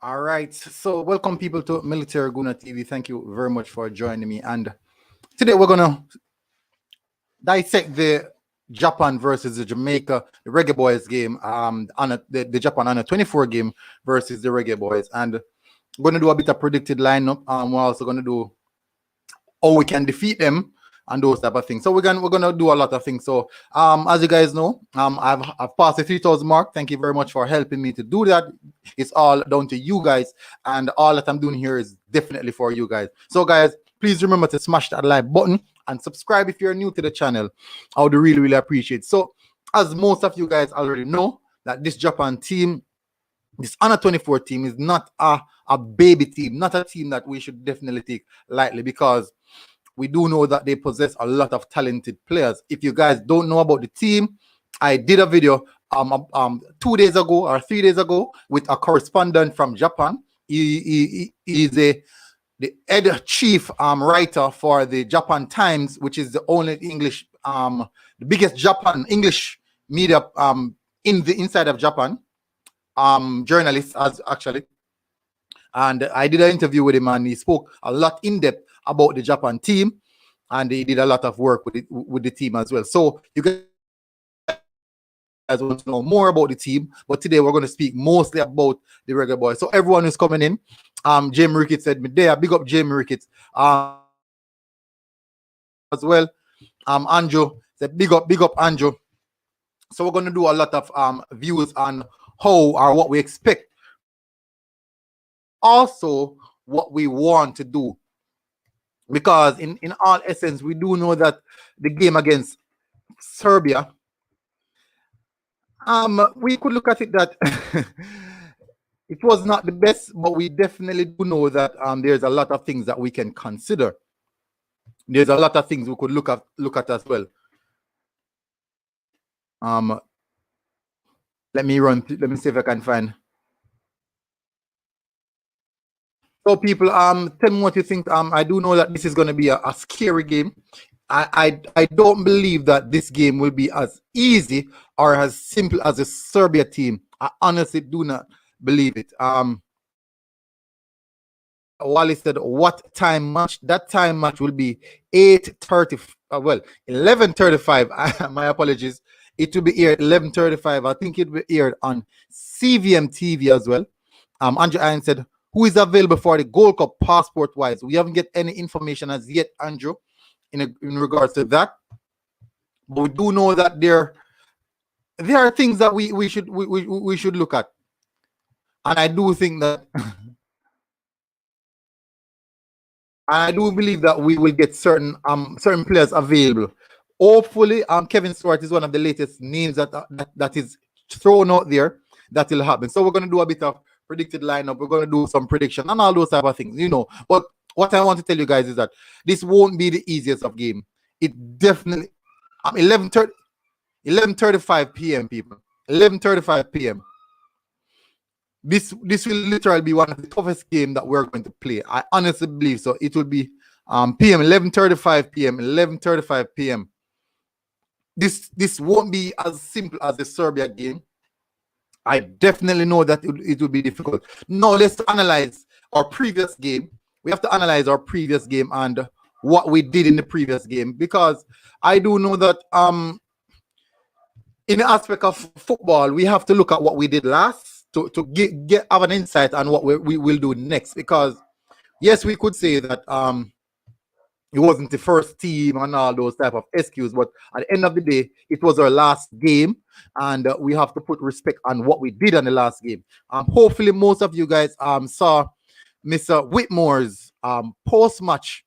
All right. So, welcome people to Military Guna TV. Thank you very much for joining me. And today we're gonna dissect the Japan versus the Jamaica, the Reggae Boys game. The Japan under 24 game versus the Reggae Boys, and we're gonna do a bit of predicted lineup. We're also gonna do how we can defeat them and those type of things. So we're gonna do a lot of things. So as you guys know, I've passed the 3,000 mark. Thank you very much for helping me to do that. It's all down to you guys, and all that I'm doing here is definitely for you guys. So guys, please remember to smash that like button and subscribe if you're new to the channel. I would really, really appreciate it. So as most of you guys already know, that this Japan team, this under 24 team, is not a baby team, not a team that we should definitely take lightly, because we do know that they possess a lot of talented players. If you guys don't know about the team, I did a video 2 days ago or 3 days ago with a correspondent from Japan. He is the head chief writer for the Japan Times, which is the only English, the biggest Japan English media inside of Japan, journalist as actually. And I did an interview with him, and he spoke a lot in depth about the Japan team, and he did a lot of work with the team as well. So you guys want to know more about the team, but today we're going to speak mostly about the Reggae Boys. So everyone who's coming in, Jamie Ricketts said me there. Big up Jamie Ricketts as well. Andrew said big up Andrew. So we're going to do a lot of views on how or what we expect, also what we want to do, because in all essence we do know that the game against Serbia, we could look at it that it was not the best, but we definitely do know that there's a lot of things that we can consider. There's a lot of things we could look at as well. Let me see if I can find. So people, tell me what you think. I do know that this is going to be a scary game. I don't believe that this game will be as easy or as simple as the Serbia team. I honestly do not believe it. Wally said, what time match? That time match will be 8:30. 11:35. My apologies. It will be aired 11:35. I think it will be aired on CVM TV as well. Andrew Iron said, who is available for the Gold Cup passport wise? We haven't get any information as yet, Andrew, in regards to that. But we do know that there are things that we should look at, and I do think that I do believe that we will get certain players available. Hopefully, Kevin Stewart is one of the latest names that is thrown out there. That will happen. So we're going to do a bit of predicted lineup. We're going to do some prediction and all those type of things, But what I want to tell you guys is that this won't be the easiest of game. It definitely 11:35 p.m. people. 11:35 p.m. This will literally be one of the toughest games that we're going to play. I honestly believe so. It will be p.m. 11:35 p.m. 11:35 p.m. This won't be as simple as the Serbia game. I definitely know that it will be difficult. Now let's analyze our previous game. We have to analyze our previous game and what we did in the previous game, because I do know that in the aspect of football, we have to look at what we did last to have an insight on what we will do next. Because yes, we could say that it wasn't the first team and all those type of excuses, but at the end of the day, it was our last game, and we have to put respect on what we did on the last game. Hopefully, most of you guys saw Mr. Whitmore's post-match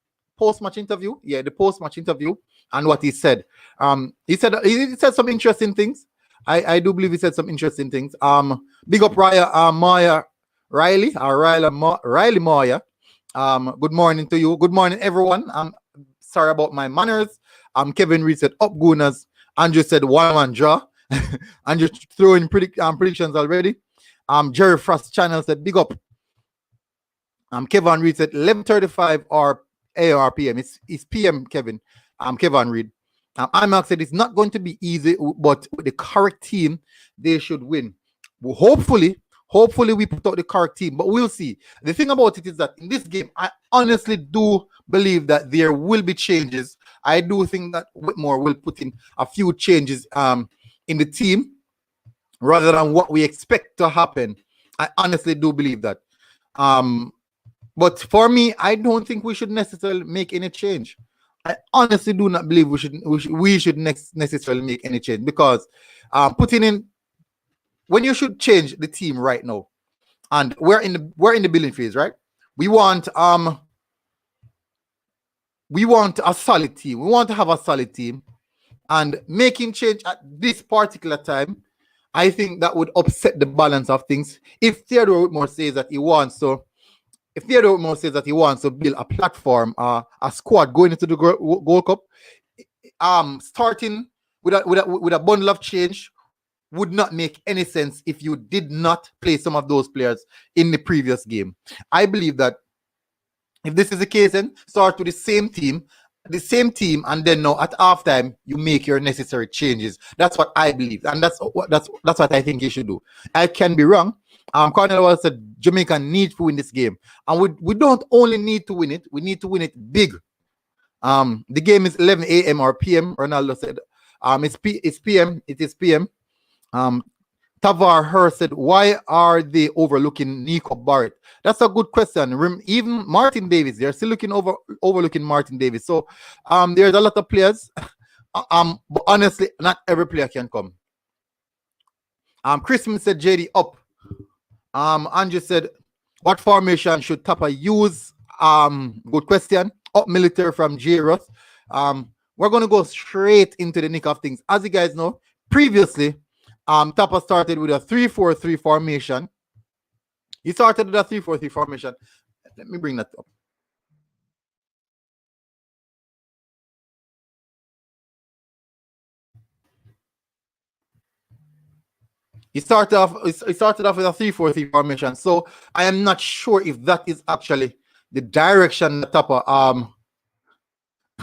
interview. Yeah, the post-match interview, and what he said. He said some interesting things. I do believe he said some interesting things. Big up Riley Moya. Good morning to you. Good morning, everyone. Sorry about my manners. Kevin Reed said up Gunners. Andrew said 1-1 draw. Andrew throwing predictions already. Jerry Frost channel said big up. Kevin Reed said 11:35 or ARPM. It's PM, Kevin. Kevin Reed. IMAX said it's not going to be easy, but with the correct team, they should win. Well, hopefully Hopefully we put out the correct team, but we'll see. The thing about it is that in this game, I honestly do believe that there will be changes. I do think that Whitmore will put in a few changes in the team rather than what we expect to happen. I honestly do believe that. But for me, I don't think we should necessarily make any change. I honestly do not believe we should necessarily make any change, because putting in, when you should change the team right now, and we're in the building phase, right? We want a solid team. We want to have a solid team, and making change at this particular time, I think that would upset the balance of things. If Theodore Whitmore says that he wants to build a platform, a squad going into the Gold Cup, starting with a bundle of change would not make any sense if you did not play some of those players in the previous game. I believe that if this is the case, then start with the same team, and then now at halftime you make your necessary changes. That's what I believe, and that's what I think you should do. I can be wrong. Cornell said Jamaica needs to win this game, and we don't only need to win it; we need to win it big. The game is 11 a.m. or p.m. Ronaldo said, it's p.m. It is p.m. Tavar Her said, why are they overlooking Nico Barrett? That's a good question. Even Martin Davis, they're still overlooking Martin Davis. So there's a lot of players. But honestly, not every player can come. Christmas said JD up. Andrew said, what formation should Tapa use? Good question. Up military from J. Ross. We're going to go straight into the nick of things. As you guys know, previously, Tapa started with a 3-4-3 formation. He started with a 3-4-3 formation. Let me bring that up. He started off with a 3-4-3 formation. So I am not sure if that is actually the direction that Tapa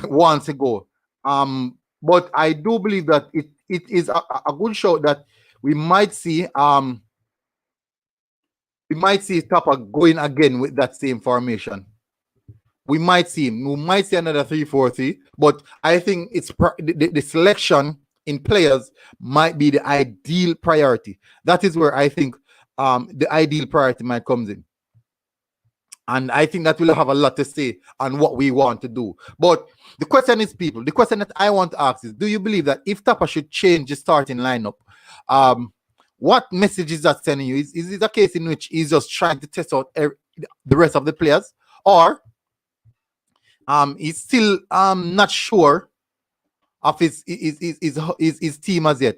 wants to go. But I do believe that it is a good show that we might see Tapa going again with that same formation. We might see another 3-4-3, but I think it's the selection in players might be the ideal priority. That is where I think the ideal priority might come in. And I think that will have a lot to say on what we want to do. But the question is, people, the question that I want to ask is, do you believe that if Tapa should change the starting lineup, what message is that sending you? Is it a case in which he's just trying to test out the rest of the players? Or he's still not sure of his team as yet?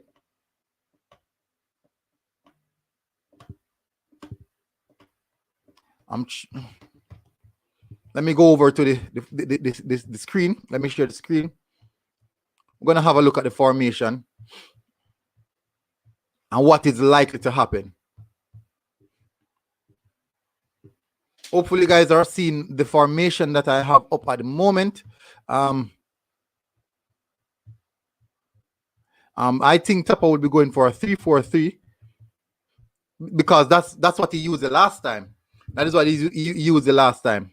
Let me go over to the screen. Let me share the screen. We're going to have a look at the formation and what is likely to happen. Hopefully, you guys are seeing the formation that I have up at the moment. I think Tapa will be going for a 3-4-3 because that's what he used the last time. That is what he used the last time.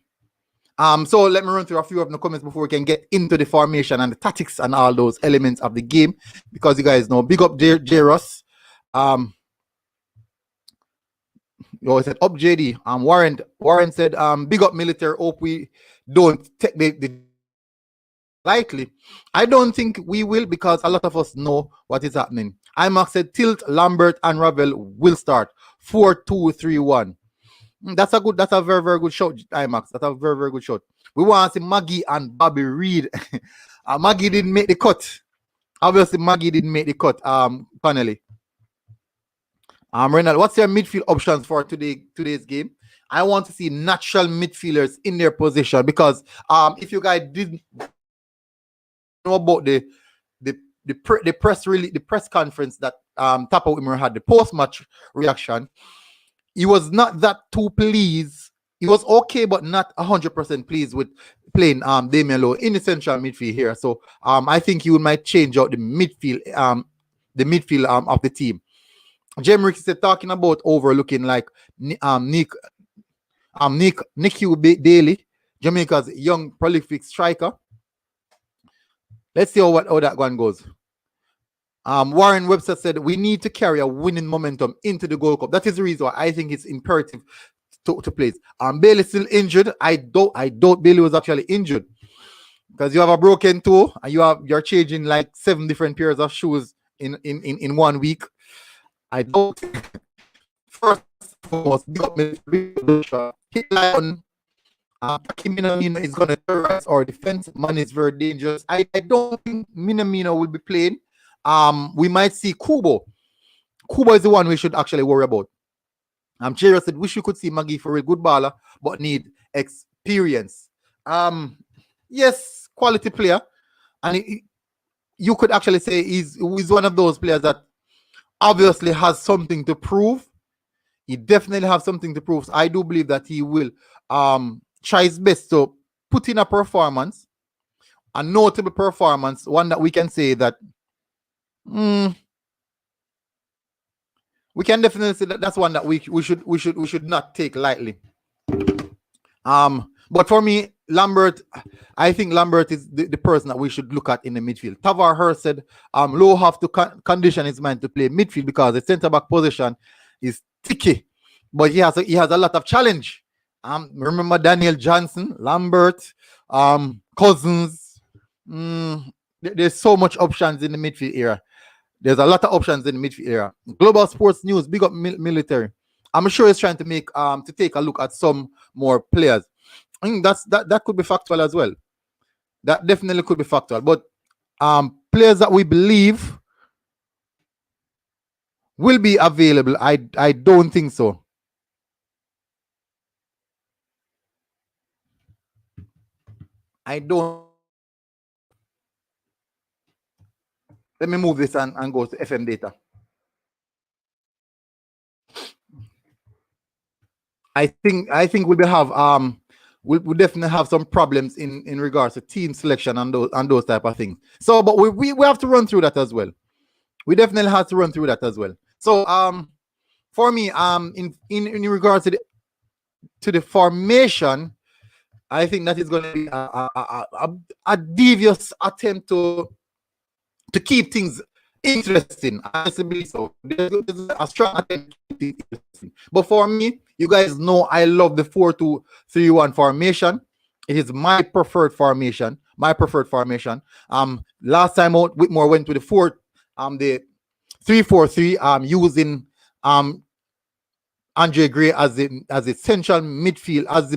So let me run through a few of the comments before we can get into the formation and the tactics and all those elements of the game, because you guys know, big up J. Ross. You said up JD. Warren said, big up military. Hope we don't take the likely. I don't think we will, because a lot of us know what is happening. IMAX said Tilt, Lambert, and Ravel will start 4-2-3-1. That's a very, very good shot, IMAX. That's a very, very good shot. We want to see Maggie and Bobby Reed. Maggie didn't make the cut. Obviously, Maggie didn't make the cut. Connelly. Renald, what's your midfield options for today's game? I want to see natural midfielders in their position, because if you guys didn't know about the press conference that Tapa Whitmore had, the post-match reaction, he was not that too pleased. He was okay, but not 100% pleased with playing Damian Lowe in the central midfield here. So I think he might change out the midfield of the team. Jemrick said talking about overlooking like Nick Daly, Jamaica's young prolific striker. Let's see how that one goes. Warren Webster said we need to carry a winning momentum into the Gold Cup. That is the reason why I think it's imperative to play. Bailey's still injured. I doubt Bailey was actually injured because you have a broken toe and you're changing like 7 different pairs of shoes in 1 week. I don't. First and foremost, hit Lion. Minamino is going to terrorize our defense. Man is very dangerous. I don't think Minamino will be playing. We might see Kubo. Kubo is the one we should actually worry about. Chero said, wish you could see Maggie for a good baller, but need experience. Yes, quality player. And you could actually say he's one of those players that obviously has something to prove. He definitely has something to prove. So I do believe that he will try his best to put in a performance, a notable performance, one that we can say that we can definitely say that that's one that we should not take lightly. But for me, Lambert, I think Lambert is the person that we should look at in the midfield. Tavar Hurst said Lowe have to condition his mind to play midfield because the centre back position is sticky, but he has a lot of challenge. Remember Daniel Johnson, Lambert, Cousins. There's so much options in the midfield era. There's a lot of options in the midfield era. Global Sports News, big up military. I'm sure he's trying to make to take a look at some more players. I think that could be factual as well. That definitely could be factual. But players that we believe will be available, I don't think so. I don't. Let me move this and go to FM data. I think we'll have we'll definitely have some problems in regards to team selection and those type of things. So, but we have to run through that as well. We definitely have to run through that as well. So for me in regards to the formation, I think that is going to be a devious attempt to keep things interesting. I believe so. There's a strong attempt to keep things interesting. But for me, you guys know I love the 4-2-3-1 formation. It is my preferred formation. Last time out, Whitmore went to the 3-4-3, using Andre Gray as a central midfield, as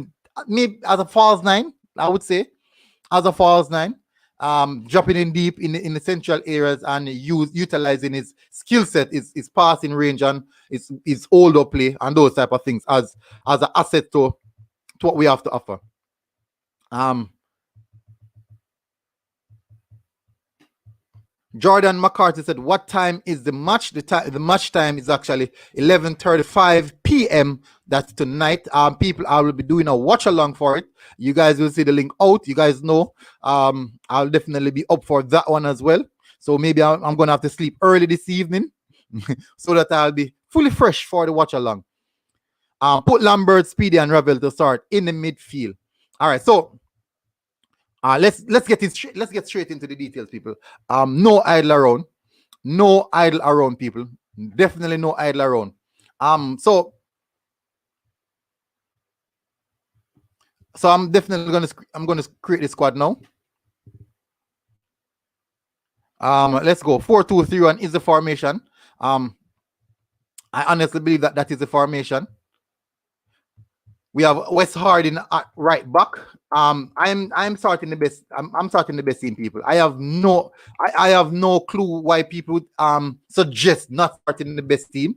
a false nine, I would say, as a false nine, dropping in deep in the central areas and utilizing his skill set, his passing range and his older play and those type of things as an asset to what we have to offer. Jordan McCarthy said, what time is the match? The match time is actually 11:35 p.m. That's tonight. People, I will be doing a watch along for it. You guys will see the link out. You guys know I'll definitely be up for that one as well. So maybe I'm going to have to sleep early this evening so that I'll be fully fresh for the watch along. Put Lambert, Speedy, and Ravel to start in the midfield. All right, so let's get straight into the details, people. No idle around, people. Definitely no idle around. So I'm definitely gonna create the squad now. Let's go. 4-2-3-1 is the formation. I honestly believe that is the formation. We have West Harding at right back. I'm starting the best. I'm starting the best team, people. I have no clue why people suggest not starting the best team,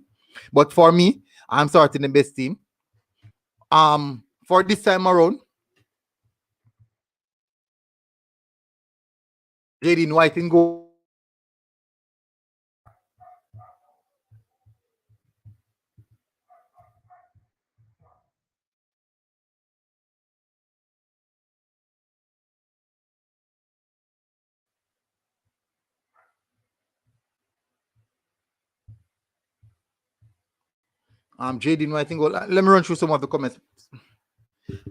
but for me, I'm starting the best team. For this time around, Jaden White in goal. JD, I think. Well, let me run through some of the comments.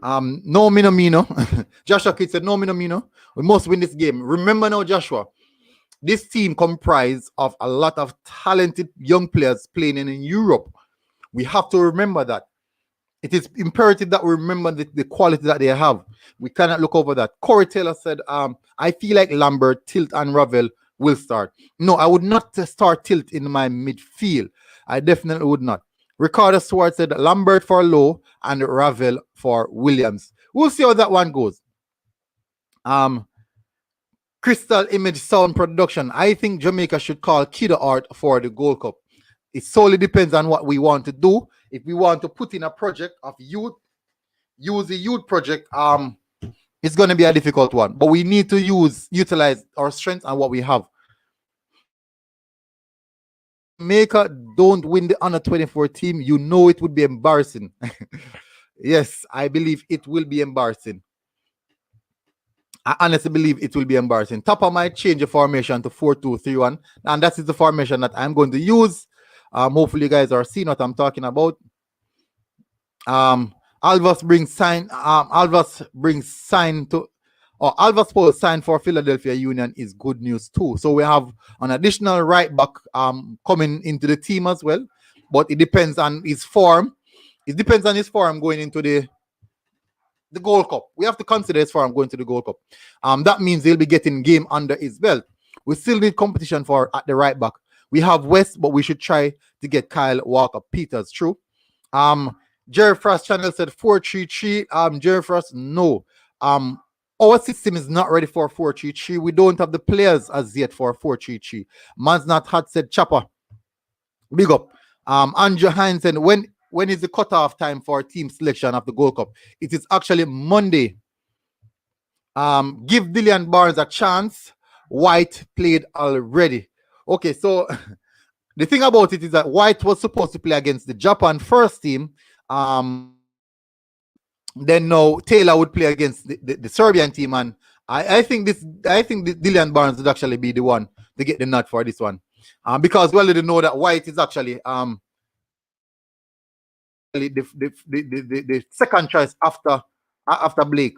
No Minamino. Joshua Kid said no Minamino. We must win this game. Remember now, Joshua, this team comprised of a lot of talented young players playing in Europe. We have to remember that. It is imperative that we remember the quality that they have. We cannot look over that. Corey Taylor said, I feel like Lambert, Tilt, and Ravel will start. No, I would not start Tilt in my midfield. I definitely would not. Ricardo Swart said Lambert for Lowe and Ravel for Williams. We'll see how that one goes. Crystal Image Sound Production. I think Jamaica should call Kiddo Art for the Gold Cup. It solely depends on what we want to do. If we want to put in a project of youth, use the youth project, it's going to be a difficult one. But we need to utilize our strengths and what we have. Jamaica don't win the Under 24 team, you know it would be embarrassing. Yes, I believe it will be embarrassing. I honestly believe it will be embarrassing. Tapa might change the formation to 4-2-3-1, and that is the formation that I'm going to use. Hopefully you guys are seeing what I'm talking about. Alvas Paul signed for Philadelphia Union is good news too. So we have an additional right back coming into the team as well. But it depends on his form. It depends on his form going into the Gold Cup. We have to consider his form going to the Gold Cup. That means he'll be getting game under his belt. We still need competition for at the right back. We have West, but we should try to get Kyle Walker-Peters. True. Jerry Frost channel said 4-3-3. Jerry Frost, no. Our system is not ready for 4-3-3. We don't have the players as yet for 4-3-3. Man's not hot said Chopper. Big up. Andrew Hines said, when is the cutoff time for team selection of the Gold Cup? It is actually Monday. Give Dillian Barnes a chance. White played already. Okay, so the thing about it is that White was supposed to play against the Japan first team. Then now Taylor would play against the Serbian team, and I think Dillian Barnes would actually be the one to get the nut for this one, because well they know that White is actually the second choice after Blake.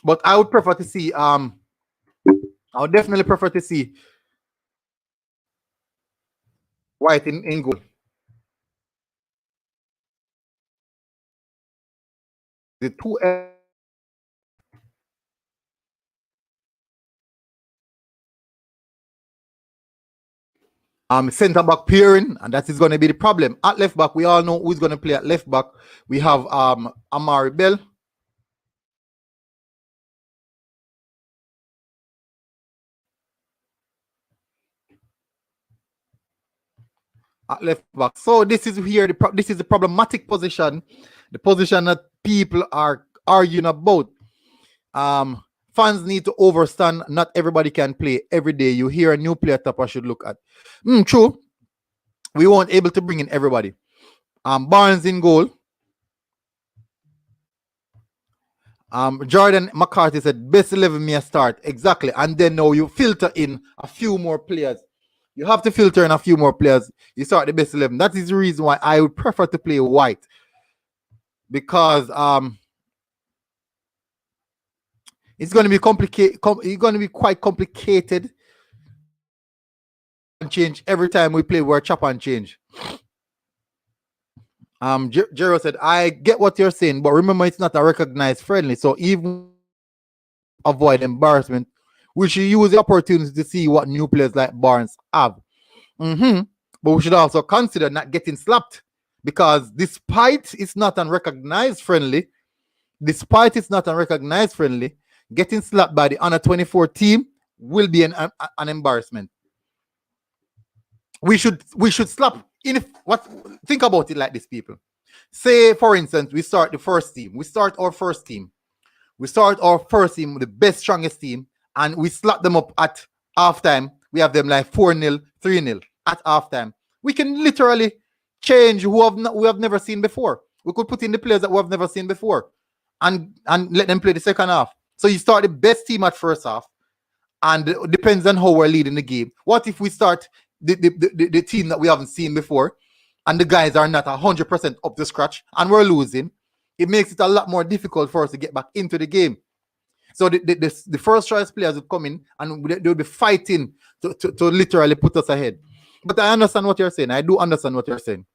But I would prefer to see I would definitely prefer to see White in goal. The two center back pairing, and that is going to be the problem. At left back, we all know who's going to play at left back. We have Amari Bell. At left back. So this is here. This is the problematic position, the position that people are arguing about. Fans need to understand not everybody can play every day. You hear a new player Tapa should look at. True. We weren't able to bring in everybody. Barnes in goal. Jordan McCarthy said best 11 may start. Exactly. And then now you filter in a few more players. You have to filter in a few more players. You start the best 11. That is the reason why I would prefer to play White. Because it's going to be complicated. It's going to be quite complicated. Change every time we play. We're chop and change. Jero said, I get what you're saying, but remember it's not a recognized friendly. So even avoid embarrassment, we should use the opportunity to see what new players like Barnes have. But we should also consider not getting slapped, because despite it's not unrecognized friendly, getting slapped by the Under 24 team will be an embarrassment. We should slap in. Think about it like this, people. Say, for instance, we start our first team. We start our first team with the best, strongest team, and we slap them up at halftime. We have them like 4-0, 3-0 at halftime. We can literally change who we have never seen before. We could put in the players that we have never seen before, and let them play the second half. So you start the best team at first half, and it depends on how we're leading the game. What if we start the team that we haven't seen before, and the guys are not 100% up to scratch, and we're losing, it makes it a lot more difficult for us to get back into the game. So the first choice players would come in and they'll be fighting to literally put us ahead. But I understand what you're saying. I do understand what you're saying.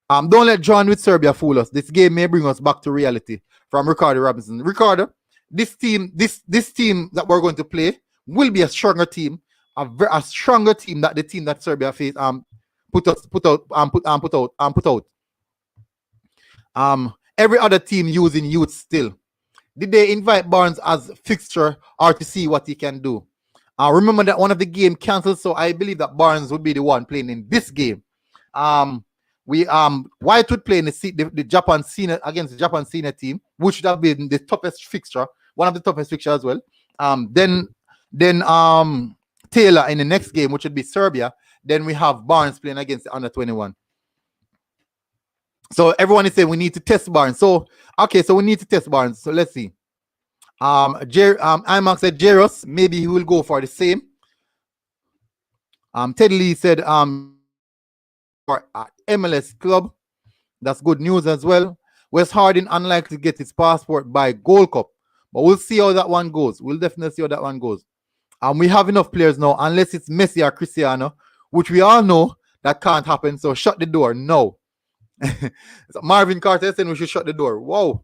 Don't let John with Serbia fool us. This game may bring us back to reality. From Ricardo Robinson. Ricardo, this team that we're going to play will be a stronger team, a stronger team that the team that Serbia faced put out. Every other team using youth still. Did they invite Barnes as fixture or to see what he can do? Remember that one of the game cancelled, so I believe that Barnes would be the one playing in this game. White would play in the Japan senior against the Japan senior team, which would have been the toughest fixture, one of the toughest fixtures as well. Then Taylor in the next game, which would be Serbia. Then we have Barnes playing against the under 21. So everyone is saying we need to test Barnes. So so we need to test Barnes. So let's see. IMAX said Jairus, maybe he will go for the same. Ted Lee said for MLS club. That's good news as well. Wes Harding unlikely to get his passport by Gold Cup, but we'll see how that one goes. We'll definitely see how that one goes. We have enough players now, unless it's Messi or Cristiano, which we all know that can't happen. So shut the door. No. So Marvin Carter said we should shut the door. Whoa.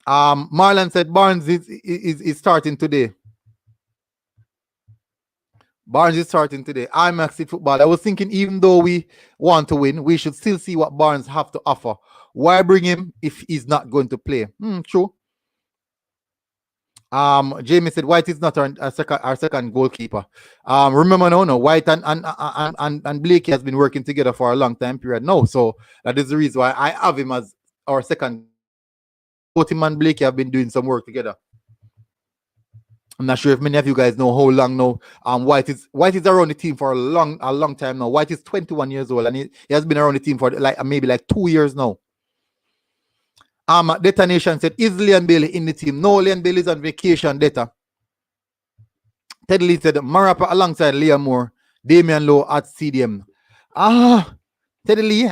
Marlon said Barnes is starting today. Barnes is starting today. IMAX in football. I was thinking, even though we want to win, we should still see what Barnes have to offer. Why bring him if he's not going to play? True. Jamie said White is not our second goalkeeper. Remember no, White and Blakey has been working together for a long time period. No, so that is the reason why I have him as our second. Both him and Blakey have been doing some work together. I'm not sure if many of you guys know how long now. White is around the team for a long time now. White is 21 years old and he has been around the team for maybe 2 years now. Detonation said, is Leon Bailey in the team? No, Leon Bailey is on vacation. Ted Lee said, Marapa alongside Liam Moore, Damian Lowe at CDM. Ted Lee,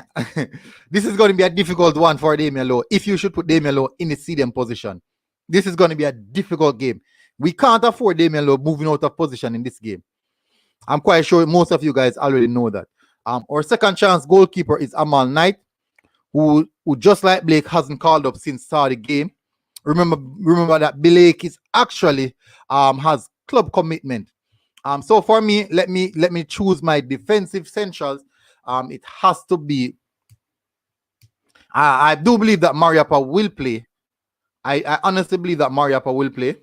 this is going to be a difficult one for Damian Lowe. If you should put Damian Lowe in the CDM position, this is going to be a difficult game. We can't afford Damian Lowe moving out of position in this game. I'm quite sure most of you guys already know that. Our second chance goalkeeper is Amal Knight, who just like Blake hasn't called up since start the game. Remember that Blake is actually has club commitment. So for me, let me choose my defensive centrals. It has to be. I do believe that Mariappa will play. I honestly believe that Mariappa will play.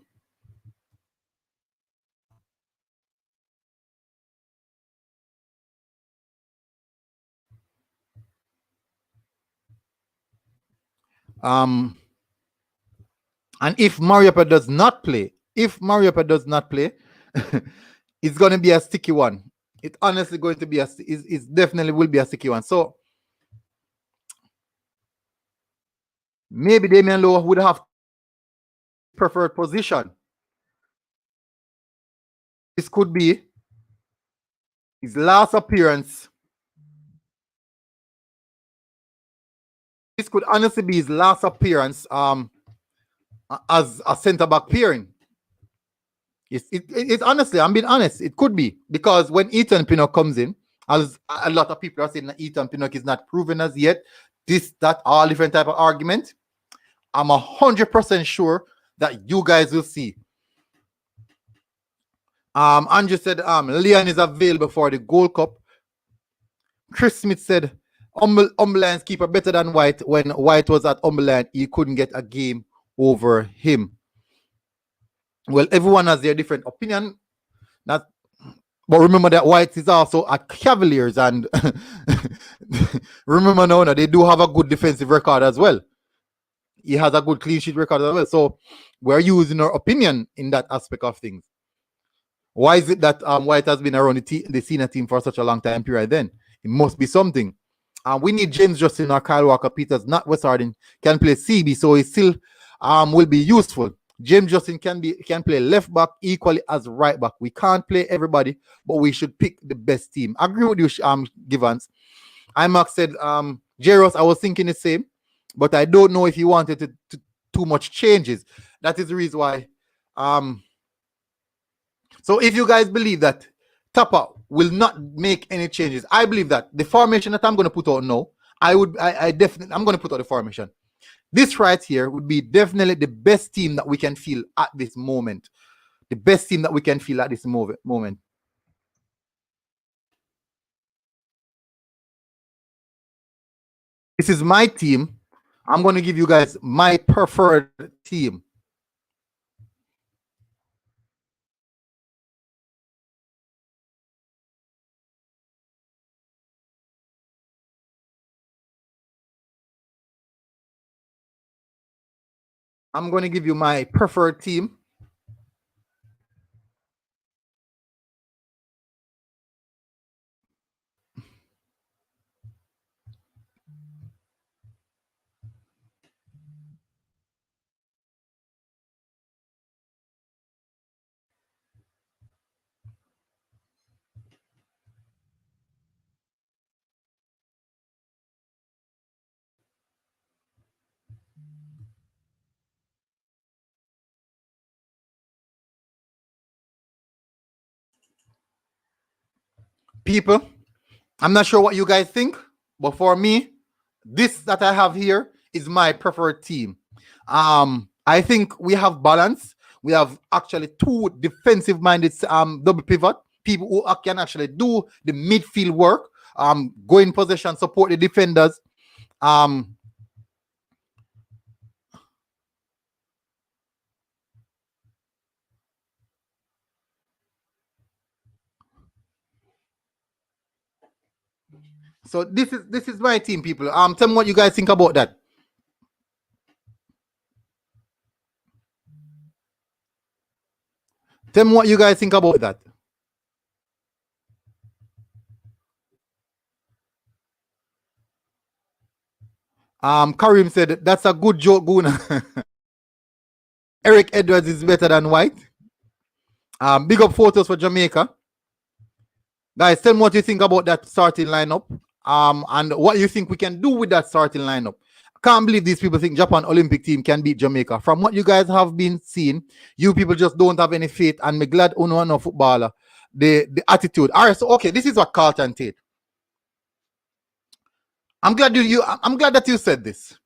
And if Mariappa does not play, it's going to be a sticky one. It's honestly going to be it definitely will be a sticky one. So maybe Damian Lowe would have preferred position. This could be his last appearance. This could honestly be his last appearance as a centre-back pairing. It's honestly, I'm being honest, it could be. Because when Ethan Pinnock comes in, as a lot of people are saying that Ethan Pinnock is not proven as yet, that all different type of argument, I'm 100% sure that you guys will see. Andrew said Leon is available for the Gold Cup. Chris Smith said Umberland's keeper better than White. When White was at Umberland, he couldn't get a game over him. Well, everyone has their different opinion. But remember that White is also at Cavaliers, and remember now they do have a good defensive record as well. He has a good clean sheet record as well. So we're using our opinion in that aspect of things. Why is it that White has been around the senior team for such a long time period then? It must be something. We need James Justin or Kyle Walker-Peters, not Wes Harding, can play CB, so he still will be useful. James Justin can play left back equally as right back. We can't play everybody, but we should pick the best team. I agree with you, Givans. IMAX said, Jaros, I was thinking the same, but I don't know if he wanted to too much changes. That is the reason why. So if you guys believe that Tapa will not make any changes, I believe that the formation that I'm going to put out now, I definitely, I'm going to put out the formation. This right here would be definitely the best team that we can feel at this moment. The best team that we can feel at this moment. This is my team. I'm going to give you guys my preferred team. I'm going to give you my preferred team. People, I'm not sure what you guys think, but for me, this that I have here is my preferred team. I think we have balance. We have actually two defensive-minded double pivot, people who can actually do the midfield work, go in possession, support the defenders. So this is my team, people. Tell me what you guys think about that. Tell me what you guys think about that. Karim said that's a good joke, Guna. Eric Edwards is better than White. Big up photos for Jamaica. Guys, tell me what you think about that starting lineup. And what you think we can do with that starting lineup. Can't believe these people think Japan Olympic team can beat Jamaica. From what you guys have been seeing, you people just don't have any faith. And me glad Uno no footballer. The attitude. All right, so okay, this is what Carlton did. I'm glad that you said this.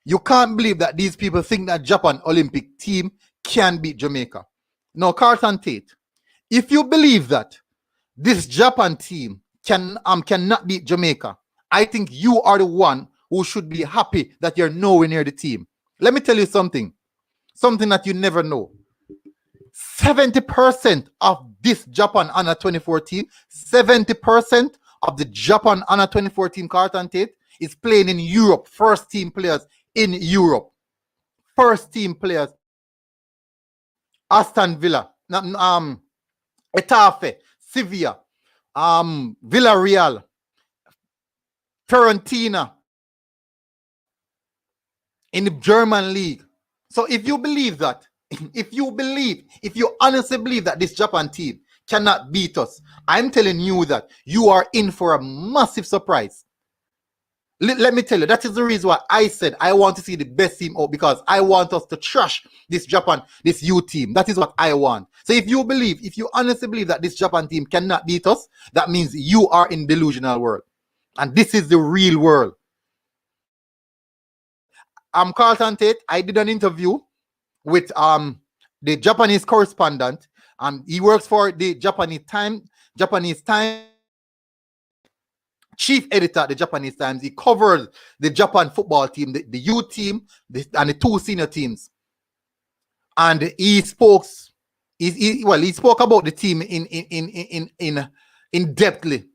You can't believe that these people think that Japan Olympic team can beat Jamaica. No, Carlton Tate. If you believe that this Japan team cannot beat Jamaica, I think you are the one who should be happy that you're nowhere near the team. Let me tell you something that you never know. 70% of this Japan Under 24 team, 70% of the Japan Under 24 team, Carlton Tate, is playing in Europe. First team players in Europe. First team players. Aston Villa, Etafe, Sevilla, Villarreal, Fiorentina, in the German league. So if you believe that, if you honestly believe that this Japan team cannot beat us, I'm telling you that you are in for a massive surprise. Let me tell you, that is the reason why I said I want to see the best team out, because I want us to trash this Japan, this U team. That is what I want. So if you honestly believe that this Japan team cannot beat us, that means you are in delusional world. And this is the real world. Carlton Tate, I did an interview with the Japanese correspondent. He works for the Japanese Times. Chief editor at the Japanese Times. He covers the Japan football team, the U team, and the two senior teams. And he spoke about the team in depthly.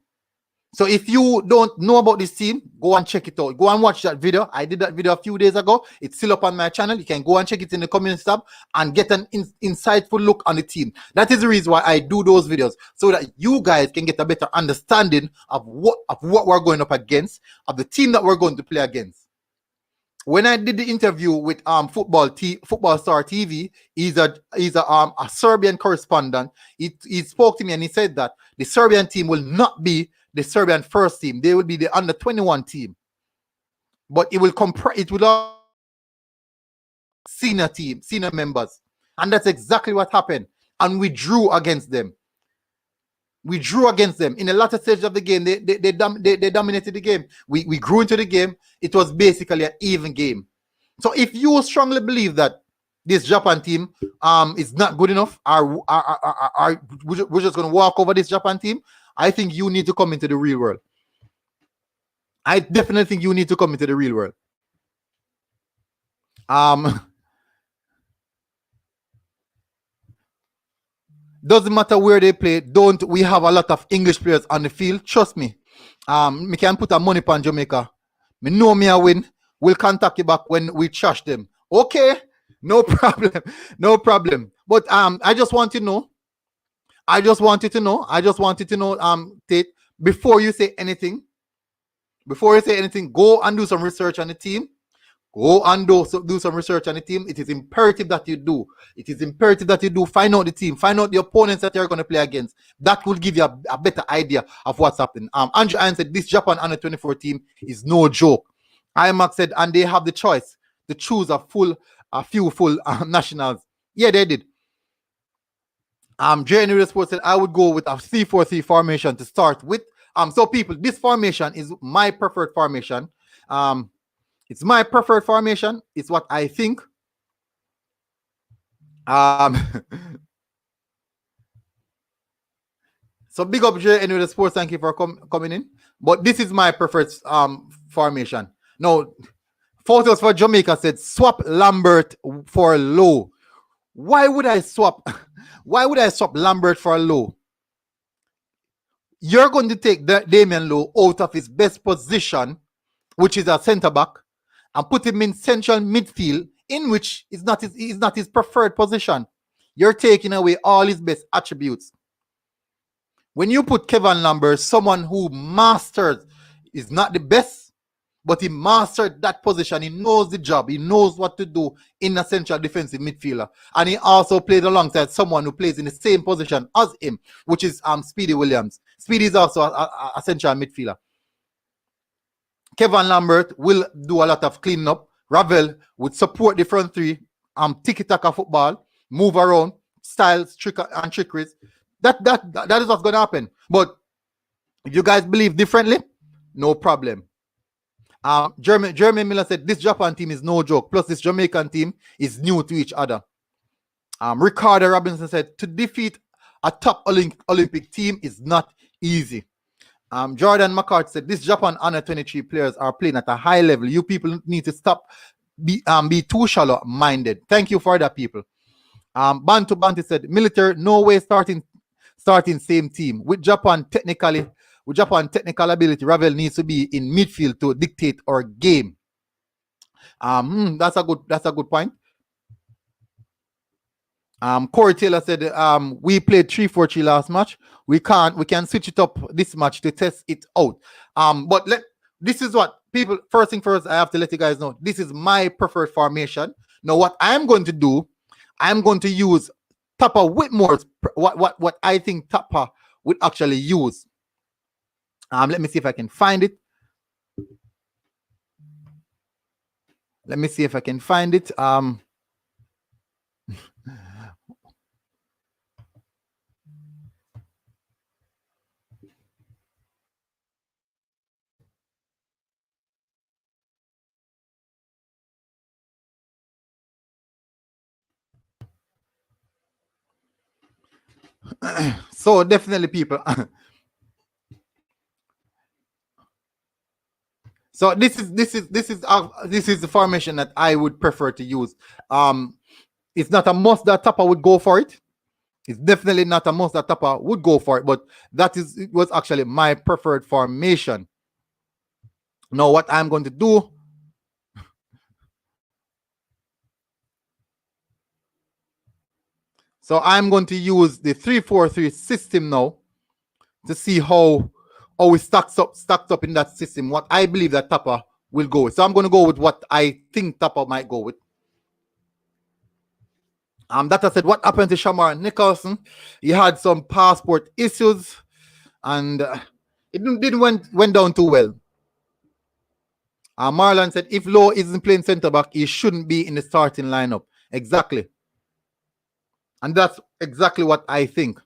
So if you don't know about this team, go and check it out. Go and watch that video. I did that video a few days ago. It's still up on my channel. You can go and check it in the comments tab and get an insightful look on the team. That is the reason why I do those videos, so that you guys can get a better understanding of what we're going up against, of the team that we're going to play against. When I did the interview with Football Star TV, he's a Serbian correspondent. He spoke to me and he said that the Serbian team will not be the Serbian first team. They will be the under 21 team. But it will senior team, senior members. And that's exactly what happened. And we drew against them. We drew against them. In the latter stage of the game, they dominated the game. We grew into the game. It was basically an even game. So if you strongly believe that this Japan team is not good enough, we're just going to walk over this Japan team, I think you need to come into the real world. I definitely think you need to come into the real world. Doesn't matter where they play. We have a lot of English players on the field. Trust me. Me can put a money on Jamaica. Me know me a win. We'll contact you back when we trash them. Okay? No problem. No problem. But I just want to know. Tate, before you say anything, go and do some research on the team. Go and do some research on the team. It is imperative that you do. Find out the team. Find out the opponents that you're going to play against. That will give you a better idea of what's happening. Andrew Iron said, this Japan under 24 team is no joke. IMAX said, and they have the choice to choose a few full nationals. Yeah, they did. January Sports said, I would go with a 3-4-3 formation to start with. So people, this formation is my preferred formation. It's my preferred formation. It's what I think. So big up January Sports. Thank you for coming in. But this is my preferred formation. Now, Photos for Jamaica said, swap Lambert for Low. Why would I swap? Why would I swap Lambert for Low? You're going to take Damian Low out of his best position, which is a centre back, and put him in central midfield, in which is not his preferred position. You're taking away all his best attributes. When you put Kevin Lambert, someone who masters, is not the best, but he mastered that position. He knows the job. He knows what to do in a central defensive midfielder. And he also played alongside someone who plays in the same position as him, which is Speedy Williams. Speedy is also a central midfielder. Kevin Lambert will do a lot of cleaning up. Ravel would support the front three, tiki-taka football, move around, styles, trickeries. That is what's going to happen. But if you guys believe differently, no problem. Jeremy Miller said, this Japan team is no joke. Plus, this Jamaican team is new to each other. Ricardo Robinson said, to defeat a top Olympic team is not easy. Jordan McCart said, this Japan under 23 players are playing at a high level. You people need to stop be too shallow-minded. Thank you for that, people. Bantu said, military, no way starting same team. With Japan technical ability, Ravel needs to be in midfield to dictate our game. That's a good point. Corey Taylor said, we played 3-4-3 last match. We can switch it up this match to test it out. But this is what people, first thing first, I have to let you guys know, this is my preferred formation. Now, what I'm going to do, I'm going to use Tapa Whitmore's, what I think Tapa would actually use. Let me see if I can find it. So definitely, people. So this is the formation that I would prefer to use. It's not a must that Tapa would go for it. It's definitely not a must that Tapa would go for it, but it was actually my preferred formation. Now, what I'm going to do, so I'm going to use the 3-4-3 system now to see how it stacks up in that system, what I believe that Tapa will go with. So I'm going to go with what I think Tapa might go with. That I said, what happened to Shamar Nicholson? He had some passport issues, and It didn't went down too well. Marlon said if Lowe isn't playing centre back, he shouldn't be in the starting lineup. Exactly. And that's exactly what I think.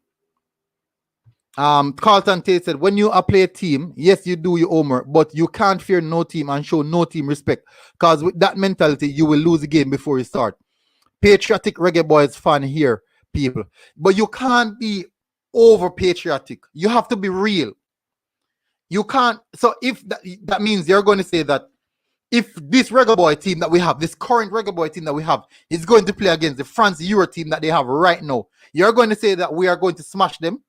Carlton Tate said, when you play a team, yes, you do your homework, but you can't fear no team and show no team respect. Because with that mentality, you will lose the game before you start. Patriotic Reggae Boyz fan here, people. But you can't be over patriotic. You have to be real. You can't. So if that means you're going to say that if this Reggae Boy team that we have, this current Reggae Boy team that we have, is going to play against the France Euro team that they have right now, you're going to say that we are going to smash them?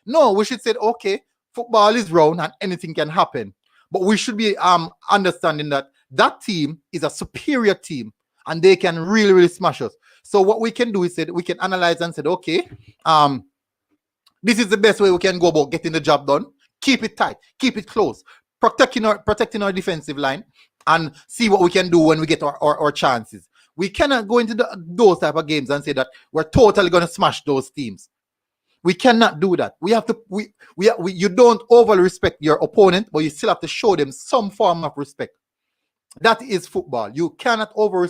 No, we should say, okay, football is round and anything can happen. But we should be understanding that that team is a superior team and they can really, really smash us. So what we can do is that we can analyze and say, okay, this is the best way we can go about getting the job done. Keep it tight, keep it close, protecting our defensive line, and see what we can do when we get our chances. We cannot go into those type of games and say that we're totally going to smash those teams. We cannot do that. We have to. You don't overly respect your opponent, but you still have to show them some form of respect. That is football. You cannot overly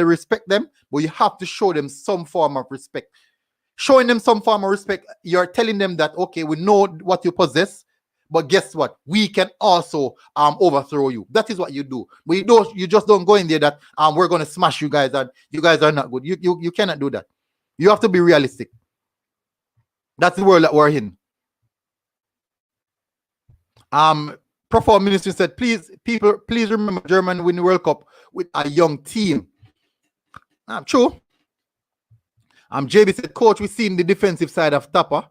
respect them, but you have to show them some form of respect. Showing them some form of respect, you're telling them that, okay, we know what you possess, but guess what? We can also overthrow you. That is what you do. You just don't go in there that we're going to smash you guys and you guys are not good. You cannot do that. You have to be realistic. That's the world that we're in. Perform Ministry said, please remember Germany win the World Cup with a young team. True. JB said, coach, we've seen the defensive side of Tapper.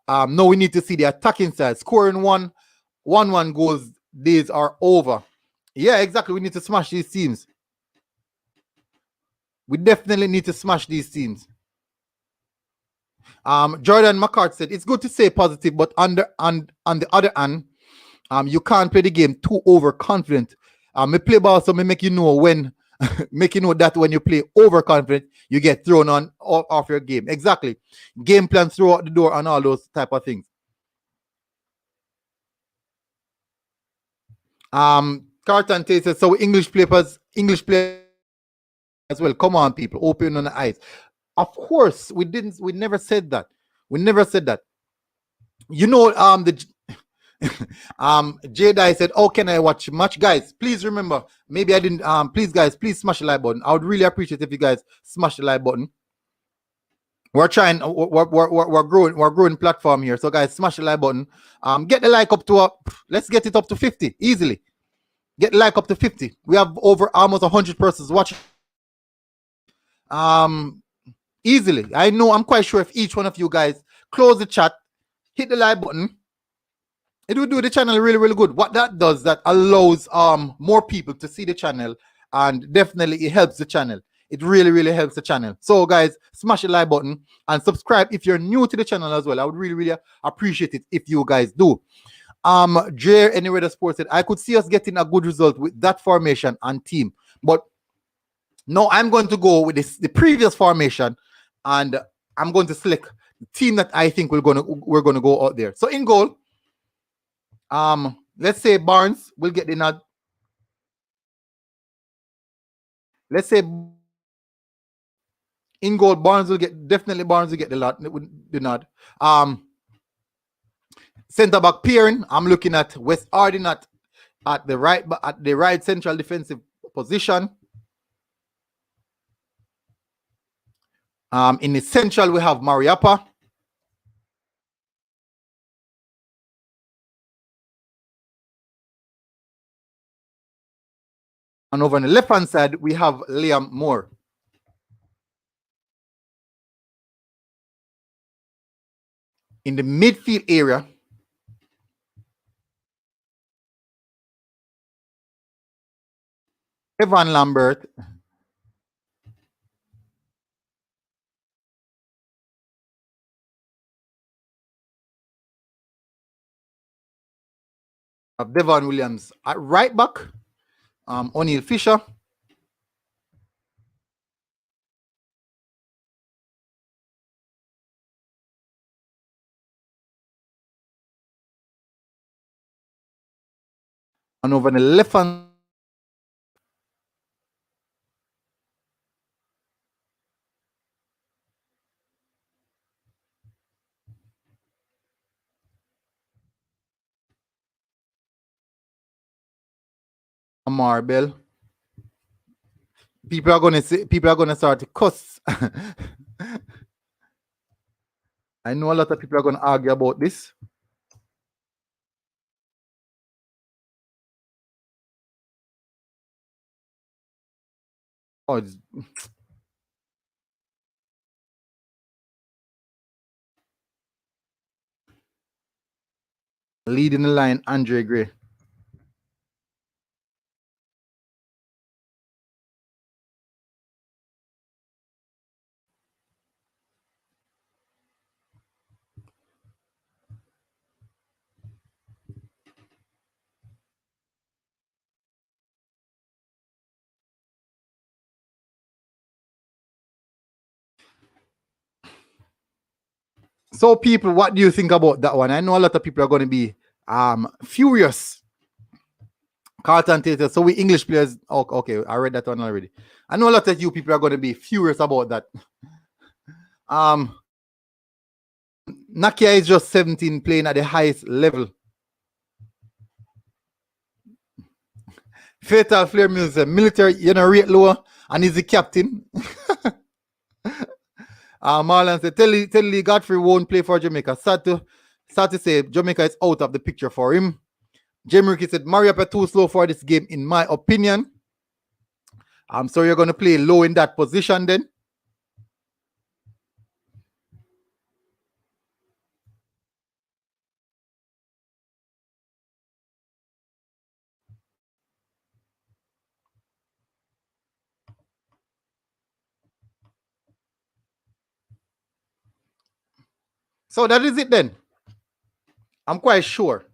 Now we need to see the attacking side. Scoring 1-1 goals days are over. Yeah, exactly. We need to smash these teams. We definitely need to smash these teams. Jordan McCart said, it's good to say positive, but on the other hand, you can't play the game too overconfident. Me play ball, so me make you know when make you know that when you play overconfident, you get thrown off your game. Exactly. Game plan throw out the door and all those type of things. Carton Tate says, so English players as well. Come on, people, open on the eyes. Of course, we never said that. We never said that. You know, Jedi said, oh, can I watch match? Guys, please remember, maybe I didn't please guys, please smash the like button. I would really appreciate if you guys smash the like button. We're trying, we're growing platform here. So guys, smash the like button. Get the like up to let's get it up to 50 easily. Get the like up to 50. We have over almost 100 persons watching. Easily. I know, I'm quite sure if each one of you guys close the chat, hit the like button, it will do the channel really, really good. What that does, that allows more people to see the channel, and definitely it helps the channel. It really, really helps the channel. So guys, smash the like button and subscribe if you're new to the channel as well. I would really, really appreciate it if you guys do. Jay Anyway the Sports said, I could see us getting a good result with that formation and team, but no, I'm going to go with the previous formation, and I'm going to select the team that I think we're gonna go out there. So in goal, let's say Barnes will get the nod. Let's say in goal, Barnes will get the nod. Centre back pairing, I'm looking at West Arden at the right central defensive position. In the central, we have Mariappa. And over on the left-hand side, we have Liam Moore. In the midfield area, Evan Lambert, of Devon Williams at right back, O'Neill Fisher. And over the left hand, Marble. People are gonna start to cuss. I know a lot of people are gonna argue about this. Oh, leading the line, Andre Gray. So, people, what do you think about that one? I know a lot of people are going to be furious. Carlton Theatre. So we English players. Okay, I read that one already. I know a lot of you people are going to be furious about that. Nakia is just 17, playing at the highest level. Fatal Flare Music, military, rate lower, and he's the captain. Marlon said, tell Lee Godfrey won't play for Jamaica. Sad to say, Jamaica is out of the picture for him. Jamaica said, Mariapa too slow for this game, in my opinion. So you're going to play low in that position then? So that is it then. I'm quite sure.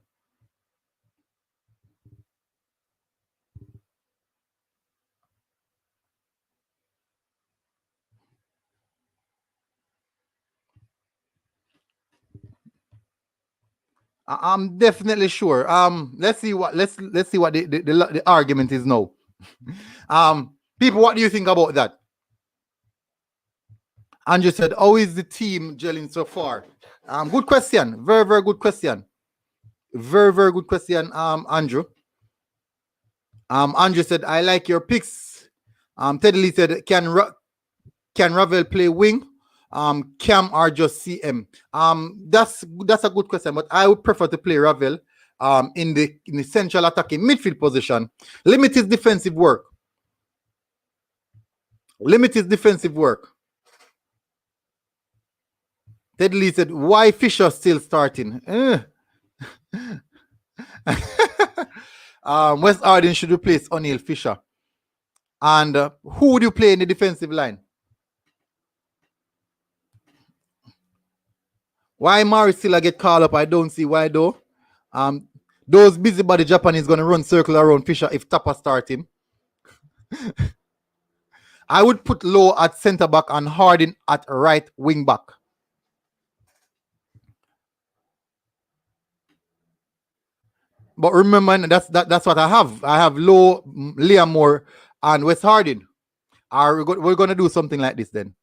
I'm definitely sure. Let's see what the argument is now. People, what do you think about that? Andrew said, how is the team gelling so far? Good question. Very, very good question. Very, very good question, Andrew. Andrew said, I like your picks. Teddy Lee said, can Ravel play wing? Cam or just CM? That's a good question, but I would prefer to play Ravel in the central attacking midfield position. Limit his defensive work. Ted Lee said, why Fisher still starting? West Arden should replace O'Neal Fisher. And who would you play in the defensive line? Why Mari still get called up? I don't see why though. Those busybody Japanese gonna run circle around Fisher if Tapa start him. I would put Low at centre back and Harding at right wing back. But remember, that's what I have. I have Low, Liam Moore, and West Harding. We're gonna do something like this then.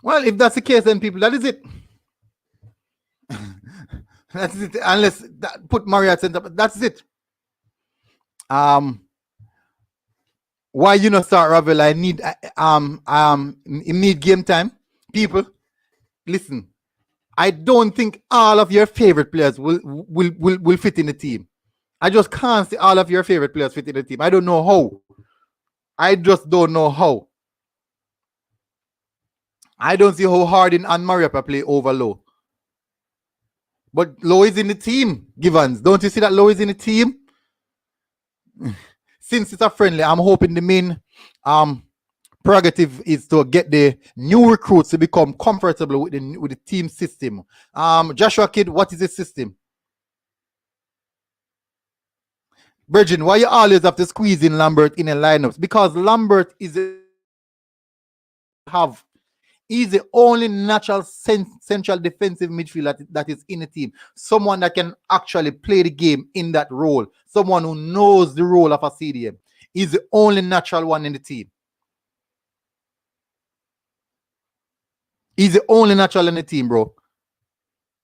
Well, if that's the case, then people, that is it. That's it. Unless put Mario at center, but that's it. Why you not start Ravel? I need need game time. People, listen. I don't think all of your favorite players will fit in the team. I just can't see all of your favorite players fit in the team. I don't know how. I just don't know how. I don't see how Harding and Mariapa play over Low. But Low is in the team, Givens. Don't you see that Low is in the team? Since it's a friendly, I'm hoping the main prerogative is to get the new recruits to become comfortable with the team system. Joshua Kidd, what is the system? Virgin, why you always have to squeeze in Lambert in a lineups? Because Lambert is he's the only natural central defensive midfielder that is in the team. Someone that can actually play the game in that role. Someone who knows the role of a CDM. He's the only natural one in the team. He's the only natural in the team, bro.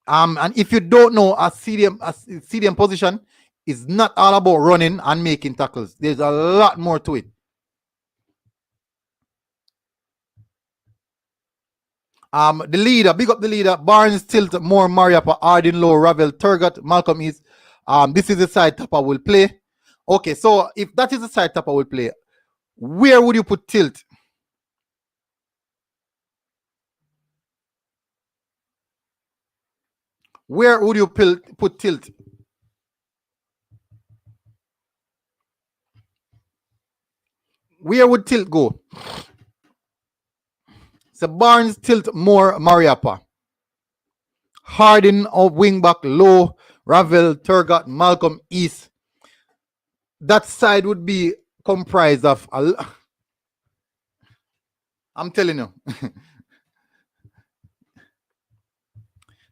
And if you don't know, a CDM position is not all about running and making tackles. There's a lot more to it. The leader, big up the leader. Barnes, Tilt, Moore, Mariapa, Arden, Low, Ravel, Turgot, Malcolm East. This is the side Tapper will play. Okay, so if that is the side Tapper will play, where would you put Tilt? Where would you put Tilt? Where would Tilt go? So Barnes, Tilt, Moore, Mariapa. Hardin of wingback, Low, Ravel, Turgot, Malcolm East. That side would be comprised of I'm telling you.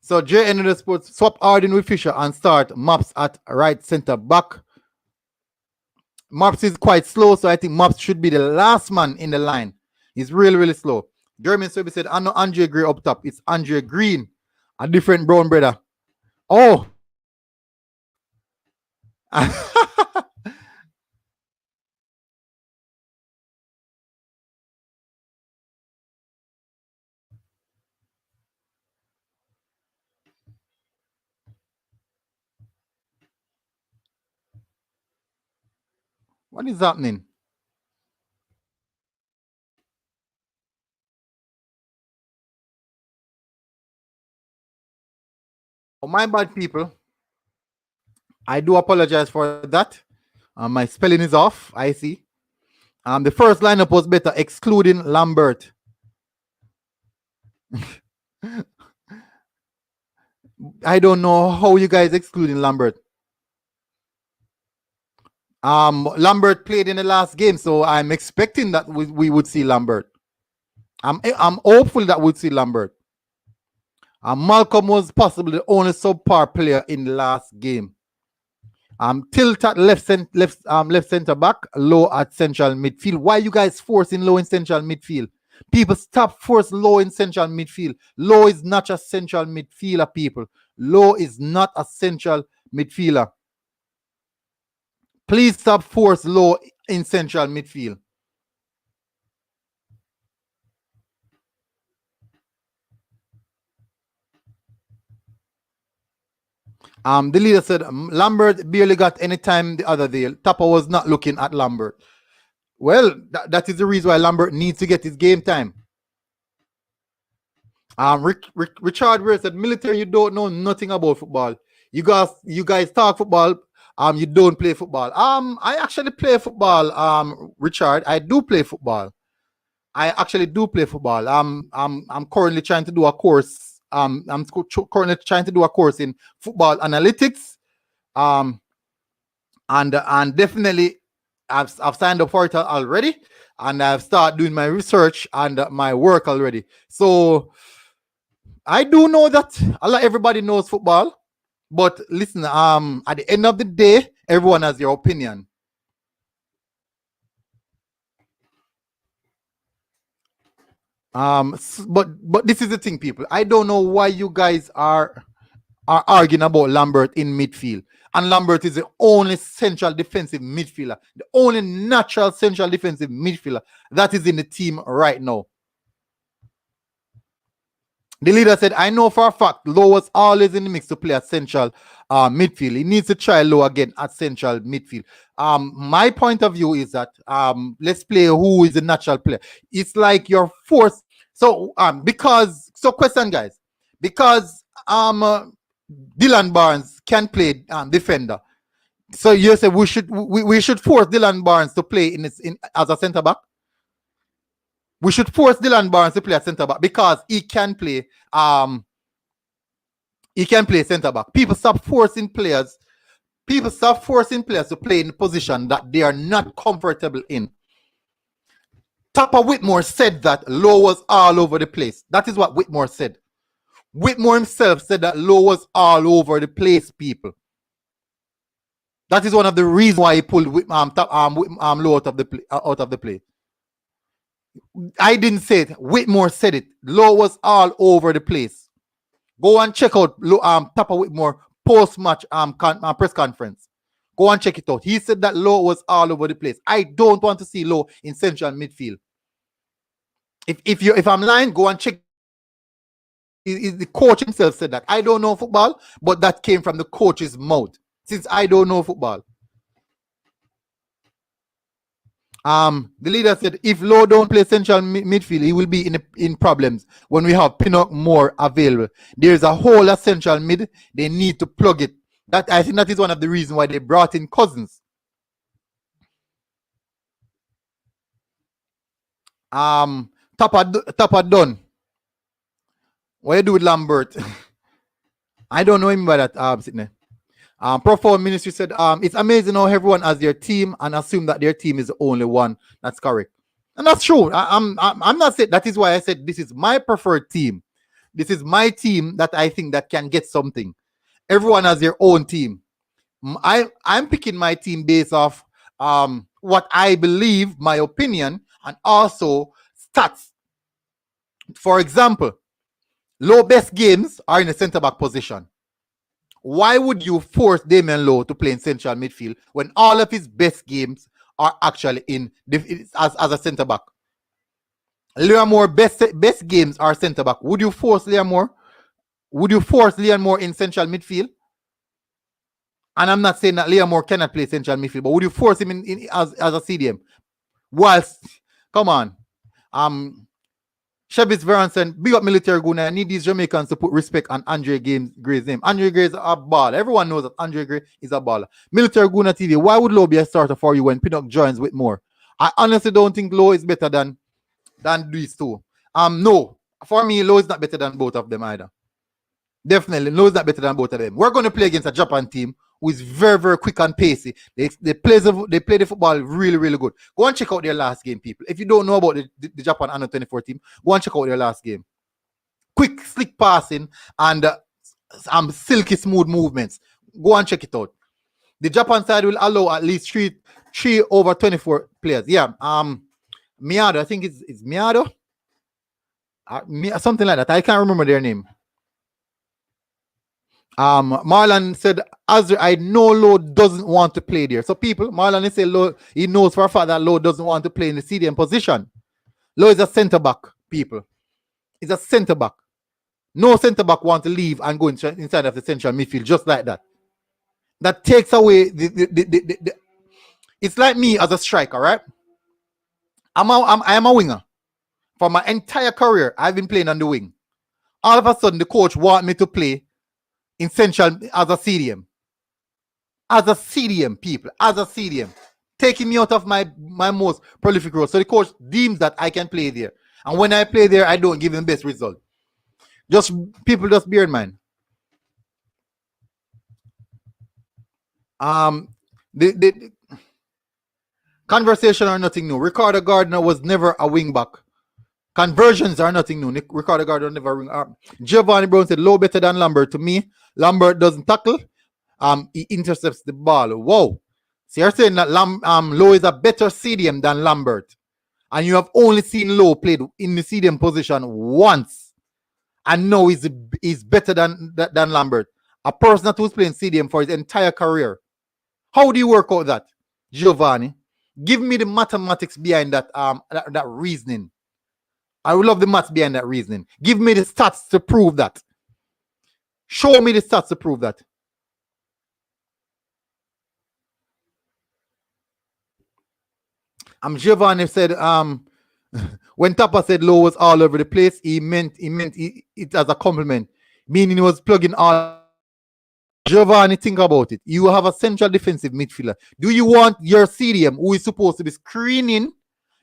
So JN the Sports swap Hardin with Fisher and start Maps at right center back. Maps is quite slow, so I think Maps should be the last man in the line. He's really, really slow. Jeremy Sobi said, I know Andre Gray up top. It's Andre Green, a different brown brother. Oh. What is happening? Oh, my bad, people. I do apologize for that. My spelling is off. I see. The first lineup was better, excluding Lambert. I don't know how you guys excluding Lambert. Lambert played in the last game, so I'm expecting that we would see Lambert. I'm hopeful that we'll see Lambert. Malcolm was possibly the only subpar player in the last game. Tilt at left center back, Low at central midfield. Why are you guys forcing Low in central midfield? People, stop force Low in central midfield. Low is not a central midfielder, people. Low is not a central midfielder. Please stop force Low in central midfield. The leader said Lambert barely got any time the other day. Tapper was not looking at Lambert. Well, that is the reason why Lambert needs to get his game time. Richard Ray said, military, you don't know nothing about football. You guys talk football. You don't play football. I actually play football. Richard, I do play football. I actually do play football. I'm currently trying to do a course. I'm currently trying to do a course in football analytics. And definitely I've signed up for it already, and I've started doing my research and my work already. So I do know that everybody knows football, but listen, at the end of the day, everyone has their opinion. But this is the thing, people. I don't know why you guys are arguing about Lambert in midfield. And Lambert is the only central defensive midfielder, the only natural central defensive midfielder that is in the team right now. The leader said, I know for a fact Low was always in the mix to play at central midfield. He needs to try Low again at central midfield. My point of view is that let's play who is the natural player. It's like you're forced. So question, guys, because Dylan Barnes can play defender. So you say we should force Dylan Barnes to play as a centre back. We should force Dylan Barnes to play as centre back because he can play centre back. People stop forcing players to play in a position that they are not comfortable in. Tapa Whitmore said that Lowe was all over the place. That is what Whitmore said. Whitmore himself said that Lowe was all over the place, people. That is one of the reasons why he pulled Lowe out of the play. I didn't say it. Whitmore said it. Lowe was all over the place. Go and check out Tapa Whitmore post-match press conference. Go and check it out. He said that Lowe was all over the place. I don't want to see Lowe in central midfield. If I'm lying, go and check. The coach himself said that. I don't know football, but that came from the coach's mouth. Since I don't know football. The leader said if Lowe don't play central midfield, he will be in problems when we have Pinnock more available. There's a hole at central mid. They need to plug it. I think that is one of the reasons why they brought in Cousins. Tapa done. What you do with Lambert? I don't know him by that sitting there. Profound Ministry said, it's amazing how everyone has their team and assume that their team is the only one. That's correct. And that's true. I'm not saying that is why I said this is my preferred team. This is my team that I think that can get something. Everyone has their own team. I'm picking my team based off what I believe, my opinion, and also stats. For example, Lowe best games are in the centre-back position. Why would you force Damian Lowe to play in central midfield when all of his best games are actually as a centre-back? Liam Moore best games are centre-back. Would you force Liam Moore? Would you force Liam Moore in central midfield? And I'm not saying that Liam Moore cannot play central midfield, but would you force him as a CDM? Whilst, come on. Shebis Veronson, big up Military Guna. I need these Jamaicans to put respect on Andre Gray's name. Andre Gray is a baller. Everyone knows that Andre Gray is a baller. Military Guna TV, why would Lowe be a starter for you when Pinnock joins with more? I honestly don't think Lowe is better than these two. No. For me, Lowe is not better than both of them either. Definitely, Lowe is not better than both of them. We're going to play against a Japan team who is very, very quick and pacey. They play the football really, really good. Go and check out their last game, people. If you don't know about the Japan Under-24 team, go and check out their last game. Quick, slick passing and silky smooth movements. Go and check it out. The Japan side will allow at least three over 24 players. Yeah. Miado, I think it's Miado. Something like that. I can't remember their name. Marlon said, I know Lowe doesn't want to play there. So people, Marlon said he knows for a fact that Lowe doesn't want to play in the CDM position. Lowe is a centre-back, people. He's a centre-back. No centre-back wants to leave and go inside of the central midfield just like that. That takes away the it's like me as a striker, right? I am a winger. For my entire career, I've been playing on the wing. All of a sudden, the coach wants me to play in central as a CDM. As a CDM, people. As a CDM. Taking me out of my most prolific role. So the coach deems that I can play there. And when I play there, I don't give him best result. People just bear in mind. The conversation are nothing new. Ricardo Gardner was never a wing back. Conversions are nothing new. Ricardo Gardner never ring up. Giovanni Brown said Lowe better than Lambert. To me, Lambert doesn't tackle. He intercepts the ball. Whoa. So you're saying that Lowe is a better CDM than Lambert. And you have only seen Lowe played in the CDM position once. And now he's better than Lambert. A person that was playing CDM for his entire career. How do you work out that, Giovanni? Give me the mathematics behind that reasoning. I would love the maths behind that reasoning. Give me the stats to prove that. Show me the stats to prove that. Giovanni said, when Tapa said Lowe was all over the place, he meant it as a compliment, meaning he was plugging all Giovanni, think about it. You have a central defensive midfielder. Do you want your CDM, who is supposed to be screening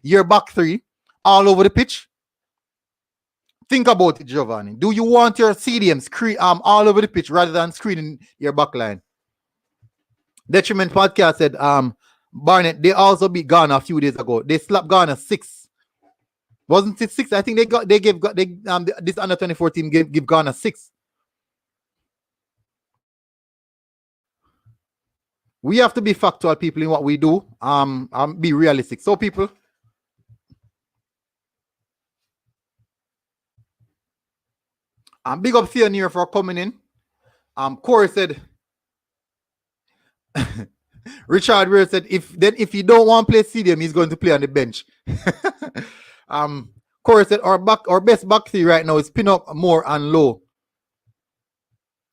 your back three all over the pitch? Think about it, Giovanni. Do you want your CDM all over the pitch rather than screening your back line? Detriment Podcast said, Barnett, they also beat Ghana a few days ago. They slapped Ghana 6. Wasn't it 6? I think this under 24 team give Ghana 6. We have to be factual, people, in what we do. Be realistic. So, people, big up Theonir for coming in. Corey said, Richard Weir said, if you don't want to play CDM, he's going to play on the bench. Corey said, our best back three right now is pin up more and low.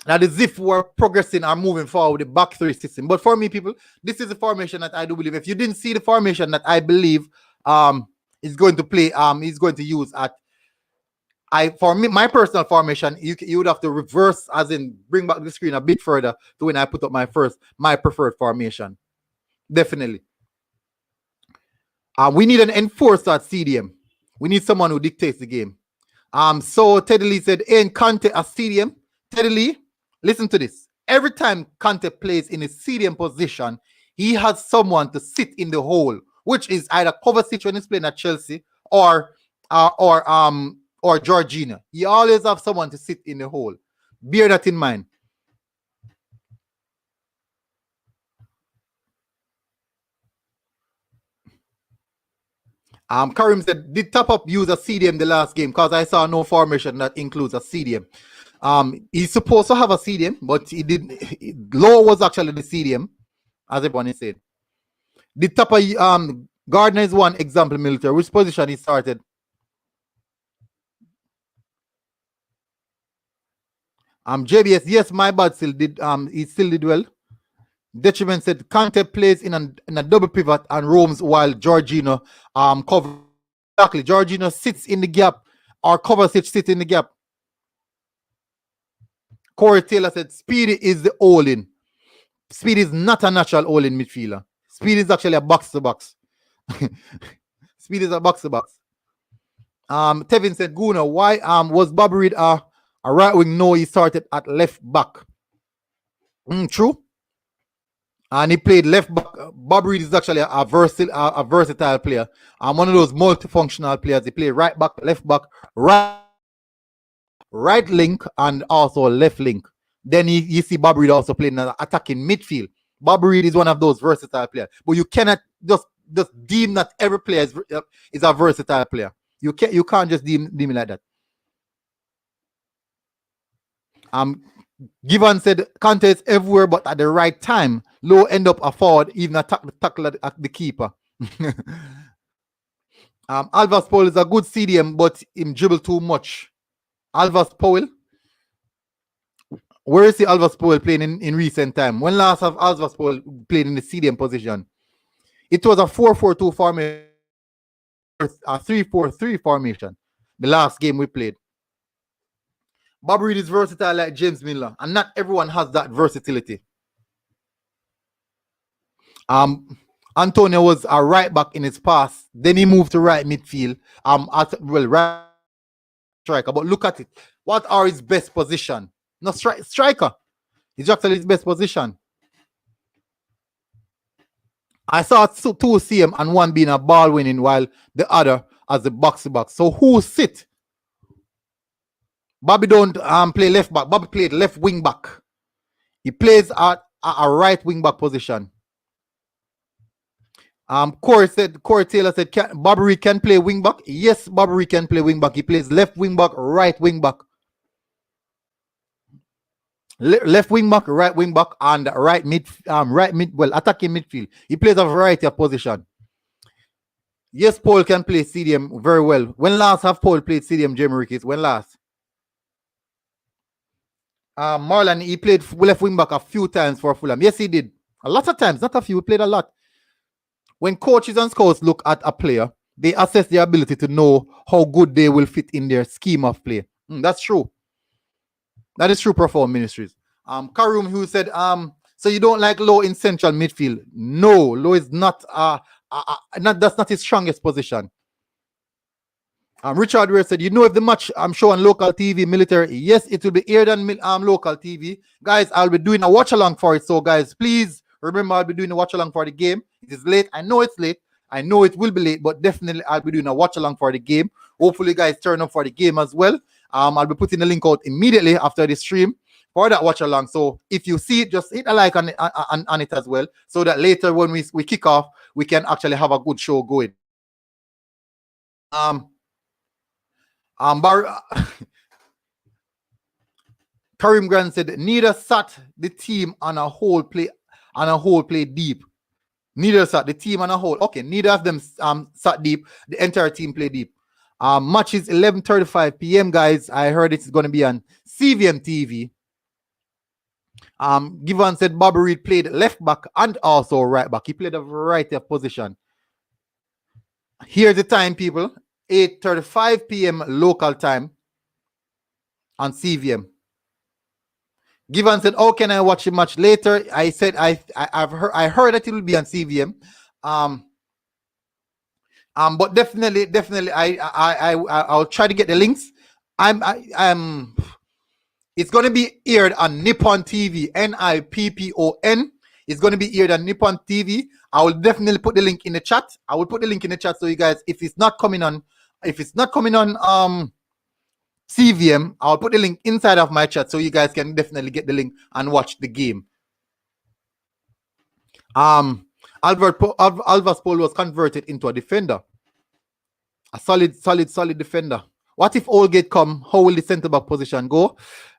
Now, the ZIF were progressing and moving forward with the back three system. But for me, people, this is the formation that I do believe. If you didn't see the formation that I believe is going to play, he's going to use for me, my personal formation, you would have to reverse, as in bring back the screen a bit further to when I put up my preferred formation. Definitely. We need an enforcer at CDM. We need someone who dictates the game. So Teddy Lee said, in Conte at CDM, Teddy Lee, listen to this. Every time Conte plays in a CDM position, he has someone to sit in the hole, which is either Kovacic when he's playing at Chelsea or Jorginho. He always have someone to sit in the hole. Bear that in mind. Karim said, did Top Up use a CDM the last game? Because I saw no formation that includes a CDM. He's supposed to have a CDM, but he didn't. Low was actually the CDM, as everyone is saying. The Top Up, Gardner is one example, military. Which position he started? JBS, yes, my bad still did. He still did well. Detriment said Conte plays in a double pivot and roams while Jorginho covers. Exactly, Jorginho sits in the gap, or Kovacic sits in the gap. Corey Taylor said Speedy is the all-in. Speedy is not a natural all-in midfielder. Speedy is actually a box-to-box. Speedy is a box-to-box. Tevin said, Guna, why was Bobby Reid a right wing? No, he started at left back. True. And he played left back. Bobby Reid is actually a versatile player. One of those multifunctional players. He played right back, left back, right link, and also left link. Then you see Bobby Reid also playing an attacking midfield. Bobby Reid is one of those versatile players. But you cannot just deem that every player is a versatile player. You can't just deem it like that. Given said Conte is everywhere but at the right time. Low end up a forward, even tackle at the keeper. Alvas Powell is a good CDM, but him dribble too much. Alvas Powell. Where is the Alvas Powell playing in recent time? When last have Alvas Powell played in the CDM position? It was a 4-4-2 formation, a 3-4-3 formation. The last game we played. Bobby Reid is versatile like James Miller, and not everyone has that versatility. Antonio was a right back in his past. Then he moved to right midfield. Right striker. But look at it. What are his best position? No striker. He's actually his best position. I saw two CM and one being a ball winning while the other as the box-to-box. So who sit? Bobby don't play left back. Bobby played left wing back. He plays at a right wing back position. Corey Taylor said Bobby Reid can play wing back. Yes, Bobby Reid can play wing back. He plays left wing back, right wing back. Left wing back, right wing back, and attacking midfield. He plays a variety of position. Yes, Paul can play CDM very well. When last have Paul played CDM, Jamie Ricketts? When last? Marlon, he played left wing back a few times for Fulham. Yes, he did. A lot of times, not a few. He played a lot. When coaches and scouts look at a player, they assess their ability to know how good they will fit in their scheme of play. That's true. That is true, Profound Ministries. Karum, who said, so you don't like Low in central midfield? No, Low is not, that's not his strongest position. Richard Ware said, if the match I'm showing local TV, military, yes, it will be aired on local TV. Guys, I'll be doing a watch along for it. So, guys, please remember, I'll be doing a watch along for the game. It is late. I know it's late. I know it will be late, but definitely I'll be doing a watch along for the game. Hopefully, guys, turn up for the game as well. I'll be putting the link out immediately after the stream for that watch along. So if you see it, just hit a like on it as well, so that later when we kick off, we can actually have a good show going. Karim Grant said neither sat the team on a whole play deep. Neither sat the team on a whole. Okay, neither of them sat deep. The entire team played deep. Match is 11:35 p.m. guys. I heard it's going to be on CVM TV. Given said Bobby Reed played left back and also right back. He played a variety of position. Here's the time, people. 8:35 p.m. local time on CVM. Given said, "Oh, can I watch the match later?" I said, I heard that it will be on CVM. But definitely, I'll try to get the links. It's going to be aired on Nippon TV, NIPPON. It's going to be aired on Nippon TV. I will definitely put the link in the chat. I will put the link in the chat so you guys, if it's not coming on CVM, I'll put the link inside of my chat so you guys can definitely get the link and watch the game. Alvas Paul was converted into a defender. A solid defender. What if Oldgate come? How will the centre back position go?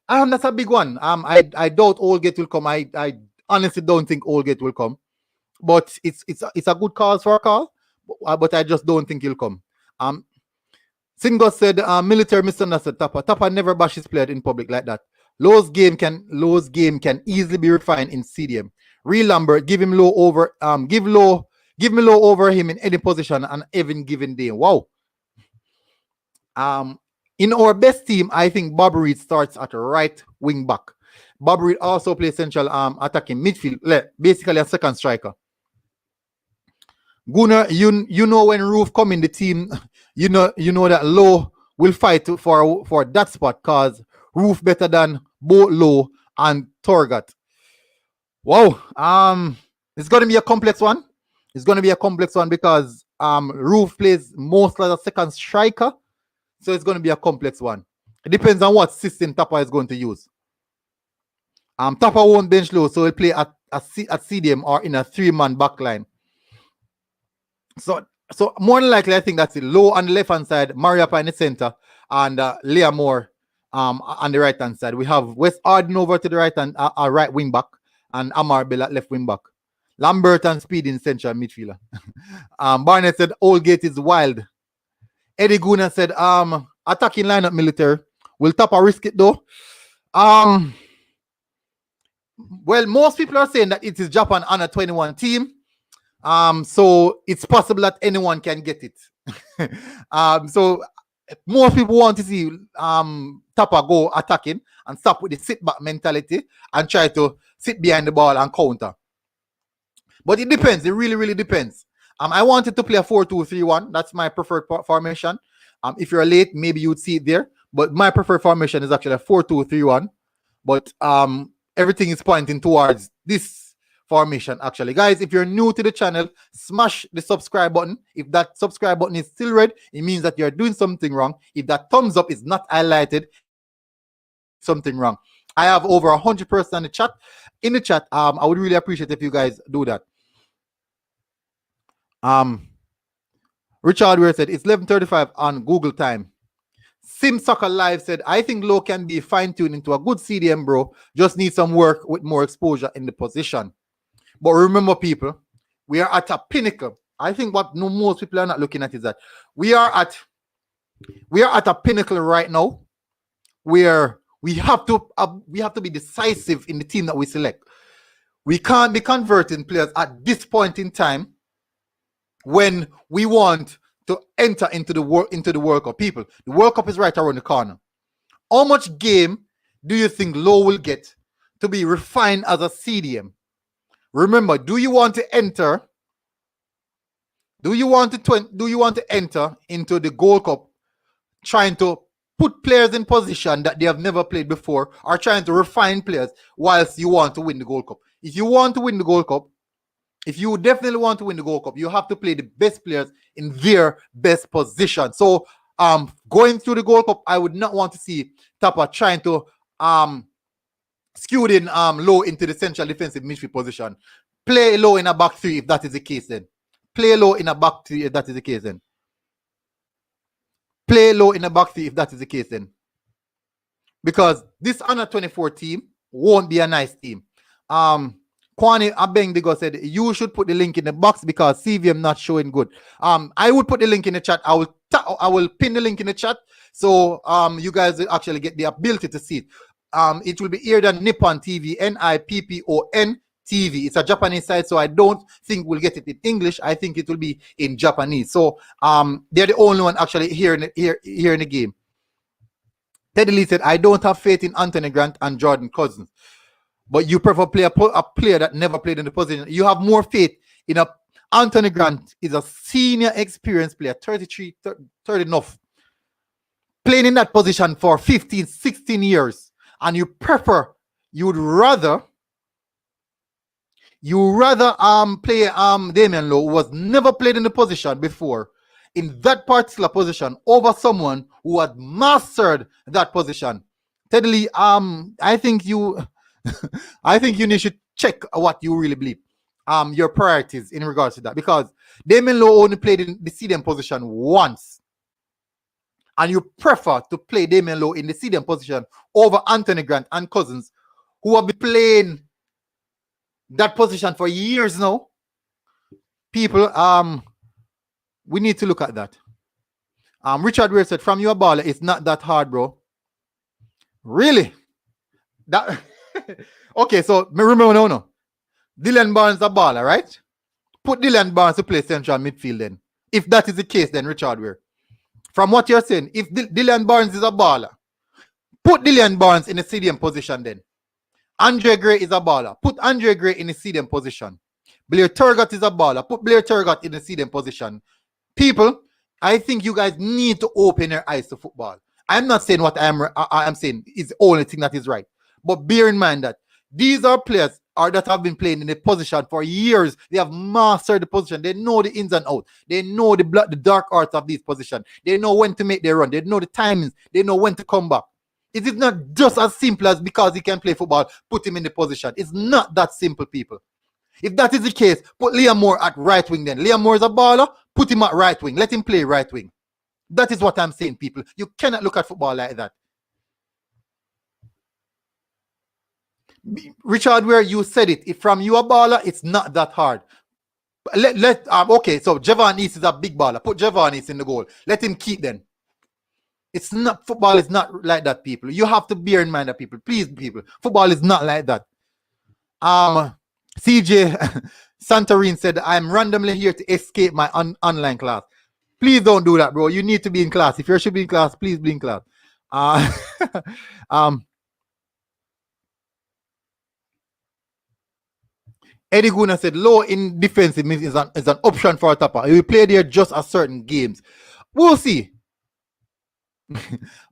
That's a big one. I doubt Oldgate will come. I honestly don't think Oldgate will come. But it's a good cause for a call. But I just don't think he'll come. Singo said, military misunderstood Tapa. Tapa never bashes players in public like that. Low's game can easily be refined in CDM. Real Lambert, give him Low over, give me Low over him in any position and even given day. Wow. In our best team, I think Bobby Reed starts at right wing back. Bobby Reed also plays central attacking midfield, basically a second striker. Gunnar, you know when Roof come in the team, you know that Low will fight for that spot because Roof better than both Low and Torgat. Wow. It's gonna be a complex one. It's gonna be a complex one because Roof plays mostly as a second striker. So it's going to be a complex one. It depends on what system Tapa is going to use. Tapa won't bench Low, so he'll play at CDM or in a 3-man backline. So more than likely, I think that's it. Low on the left-hand side, Mariapa in the center, and Leah Moore on the right-hand side. We have West Arden over to the right and right wing back, and Amar Bell at left wing back. Lambert and Speed in central midfielder. Barnett said Oldgate is wild. Eddie Guna said, attacking lineup military. Will Tapa risk it though? Well, most people are saying that it is Japan under 21 team. So it's possible that anyone can get it. So most people want to see Tapa go attacking and stop with the sit back mentality and try to sit behind the ball and counter. But it depends. It really depends. I wanted to play a 4-2-3-1. That's my preferred formation. If you're late, maybe you'd see it there. But my preferred formation is actually a 4-2-3-1. But everything is pointing towards this formation, actually. Guys, if you're new to the channel, smash the subscribe button. If that subscribe button is still red, it means that you're doing something wrong. If that thumbs up is not highlighted, something wrong. I have over 100% in the chat. I would really appreciate if you guys do that. Richard Ware said it's 11:35 on Google time. Sim Soccer Live said, I think Low can be fine-tuned into a good CDM, bro. Just need some work with more exposure in the position. But remember, people, we are at a pinnacle. I think what most people are not looking at is that we are at a pinnacle right now where we have to be decisive in the team that we select. We can't be converting players at this point in time when we want to enter into the World Cup. People, the World Cup is right around the corner. How much game do you think Low will get to be refined as a CDM. Remember, do you want to enter? Do you want to enter into the Gold Cup trying to put players in position that they have never played before, or trying to refine players whilst you want to win the Gold Cup? If you want to win the Gold Cup, if you definitely want to win the Gold Cup, you have to play the best players in their best position. So going through the Gold Cup, I would not want to see Tapa trying to skewed in low into the central defensive midfield position. Play low in a back three if that is the case then. Play low in a back three if that is the case then. Play low in a back three if that is the case then. Because this under 24 team won't be a nice team. Kwani Abengdigo said you should put the link in the box because CVM not showing good. I would put the link in the chat. I will pin the link in the chat so you guys will actually get the ability to see it. It will be aired on Nippon TV, Nippon TV. It's a Japanese site, so I don't think we'll get it in English. I think it will be in Japanese. So they're the only one actually here in the game. Teddy Lee said, I don't have faith in Anthony Grant and Jordan Cousins. But you prefer a player that never played in the position. You have more faith in Anthony Grant is a senior experienced player, 33, 30 enough. Playing in that position for 15, 16 years. And you rather play Damian Lowe, who was never played in the position before, in that particular position, over someone who had mastered that position. Teddy Lee, I think you need to check what you really believe. Your priorities in regards to that, because Damian Lowe only played in the CDM position once. And you prefer to play Damian Lowe in the CDM position over Anthony Grant and Cousins, who have been playing that position for years now. People, we need to look at that. Richard Ware said, from your baller, it's not that hard, bro. Really? That okay, so remember no. Dylan Barnes is a baller, right? Put Dylan Barnes to play central midfield then. If that is the case, then Richard Ware. From what you're saying, if Dylan Barnes is a baller, put Dylan Barnes in the CDM position then. Andre Gray is a baller. Put Andre Gray in the CDM position. Blair Turgott is a baller. Put Blair Turgott in the CDM position. People, I think you guys need to open your eyes to football. I'm not saying what I'm saying is the only thing that is right. But bear in mind that these are players that have been playing in the position for years. They have mastered the position. They know the ins and outs. They know the dark arts of these positions. They know when to make their run. They know the timings. They know when to come back. It is not just as simple as because he can play football, put him in the position. It's not that simple, people. If that is the case, put Liam Moore at right wing then. Liam Moore is a baller, put him at right wing. Let him play right wing. That is what I'm saying, people. You cannot look at football like that. Richard, where you said it, if from you a baller, it's not that hard. Okay, so Javon East is a big baller. Put Javon East in the goal. Let him keep then. It's not, football is not like that, people. You have to bear in mind that, people. Please, people. Football is not like that. CJ Santorin said, I'm randomly here to escape my online class. Please don't do that, bro. You need to be in class. If you should be in class, please be in class. Eddie Guna said, low in defensive is an option for a tapper. He will play there just at certain games. We'll see.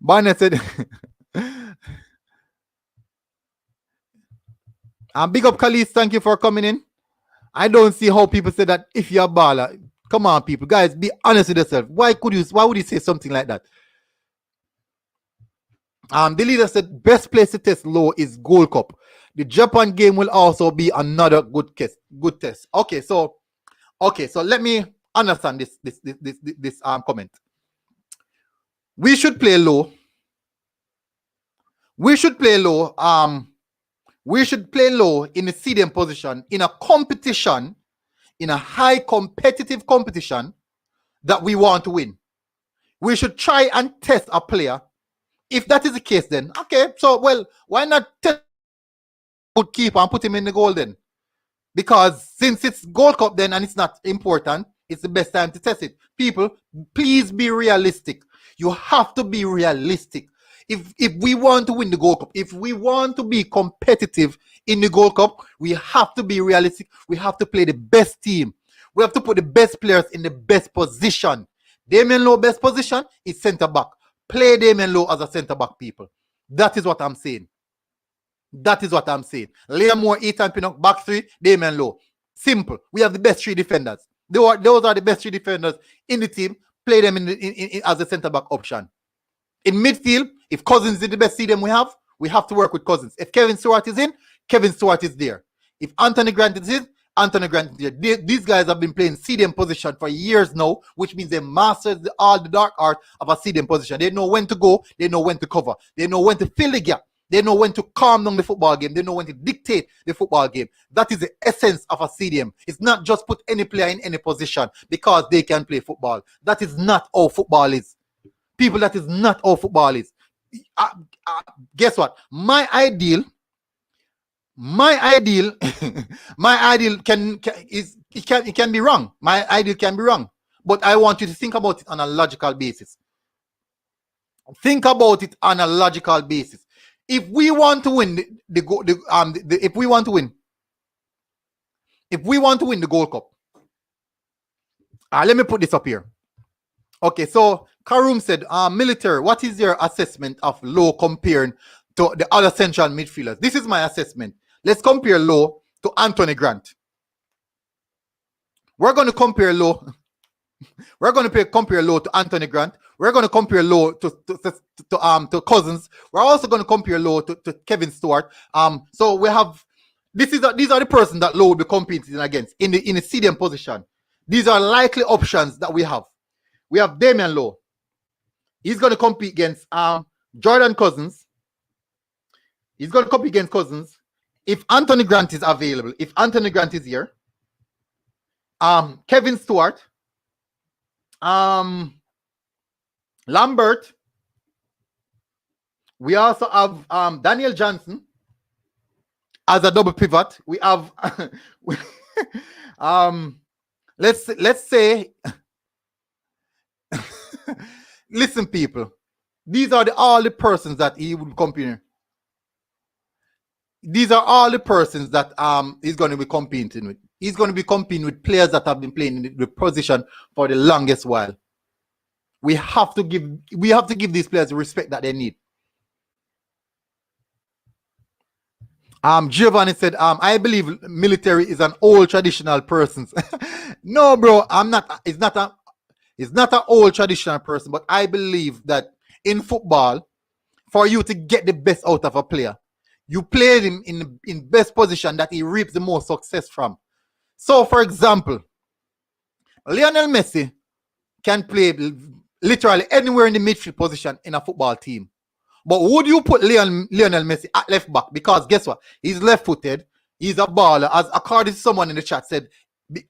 Barnett said, big up Khalid, thank you for coming in. I don't see how people say that if you're a baller. Come on, people. Guys, be honest with yourself. Why would you say something like that? The leader said, best place to test low is Gold Cup. The Japan game will also be another good test. Okay, so let me understand this comment. We should play low. We should play low in the CDM position in a competition, in a high competitive competition that we want to win. We should try and test a player. If that is the case, then okay. So why not test good keeper and put him in the goal then? Because since it's Gold Cup then and it's not important, it's the best time to test it. People, please be realistic. You have to be realistic. If we want to win the Gold Cup, if we want to be competitive in the Gold Cup, we have to be realistic. We have to play the best team. We have to put the best players in the best position. Damian Lowe best position is centre back. Play Damian Lowe as a centre back, people. That is what I'm saying. That is what I'm saying. Liam Moore, Ethan Pinnock, back three, Damian Lowe. Simple. We have the best three defenders. Those are the best three defenders in the team. Play them as a centre back option. In midfield, if Cousins is the best CDM we have to work with Cousins. If Kevin Stewart is in, Kevin Stewart is there. If Anthony Grant is in, Anthony Grant is there. These guys have been playing CDM position for years now, which means they mastered all the dark art of a CDM position. They know when to go, they know when to cover, they know when to fill the gap, they know when to calm down the football game, they know when to dictate the football game. That is the essence of a CDM. It's not just put any player in any position because they can play football. That is not how football is. People, that is not how football is. Guess what? My ideal can be wrong. My ideal can be wrong. But I want you to think about it on a logical basis. Think about it on a logical basis. If we want to win if we want to win the Gold Cup, let me put this up here. Okay, so Karoom said, military, what is your assessment of Lowe comparing to the other central midfielders? This is my assessment. Let's compare Lowe to Anthony Grant. We're going to compare Lowe. We're going to compare Lowe to Anthony Grant. We're going to compare Lowe to Cousins. We're also going to compare Lowe to Kevin Stewart. So we have these are the persons that Lowe will be competing against in the CDM position. These are likely options that we have. We have Damian Lowe. He's going to compete against Jordan Cousins. He's going to compete against Cousins. If Anthony Grant is available, if Anthony Grant is here, Kevin Stewart, Lambert. We also have Daniel Johnson as a double pivot. We have let's say listen, people, these are all the persons that he would compare. These are all the persons that he's going to be competing with. He's going to be competing with players that have been playing in the position for the longest while. We have to give these players the respect that they need. Giovanni said, I believe military is an old traditional person. No, bro, I'm not. It's not an old traditional person, but I believe that in football, for you to get the best out of a player, you play him in best position that he reaps the most success from. So, for example, Lionel Messi can play literally anywhere in the midfield position in a football team. But would you put Lionel Messi at left back? Because guess what? He's left-footed. He's a baller. As according to someone in the chat said,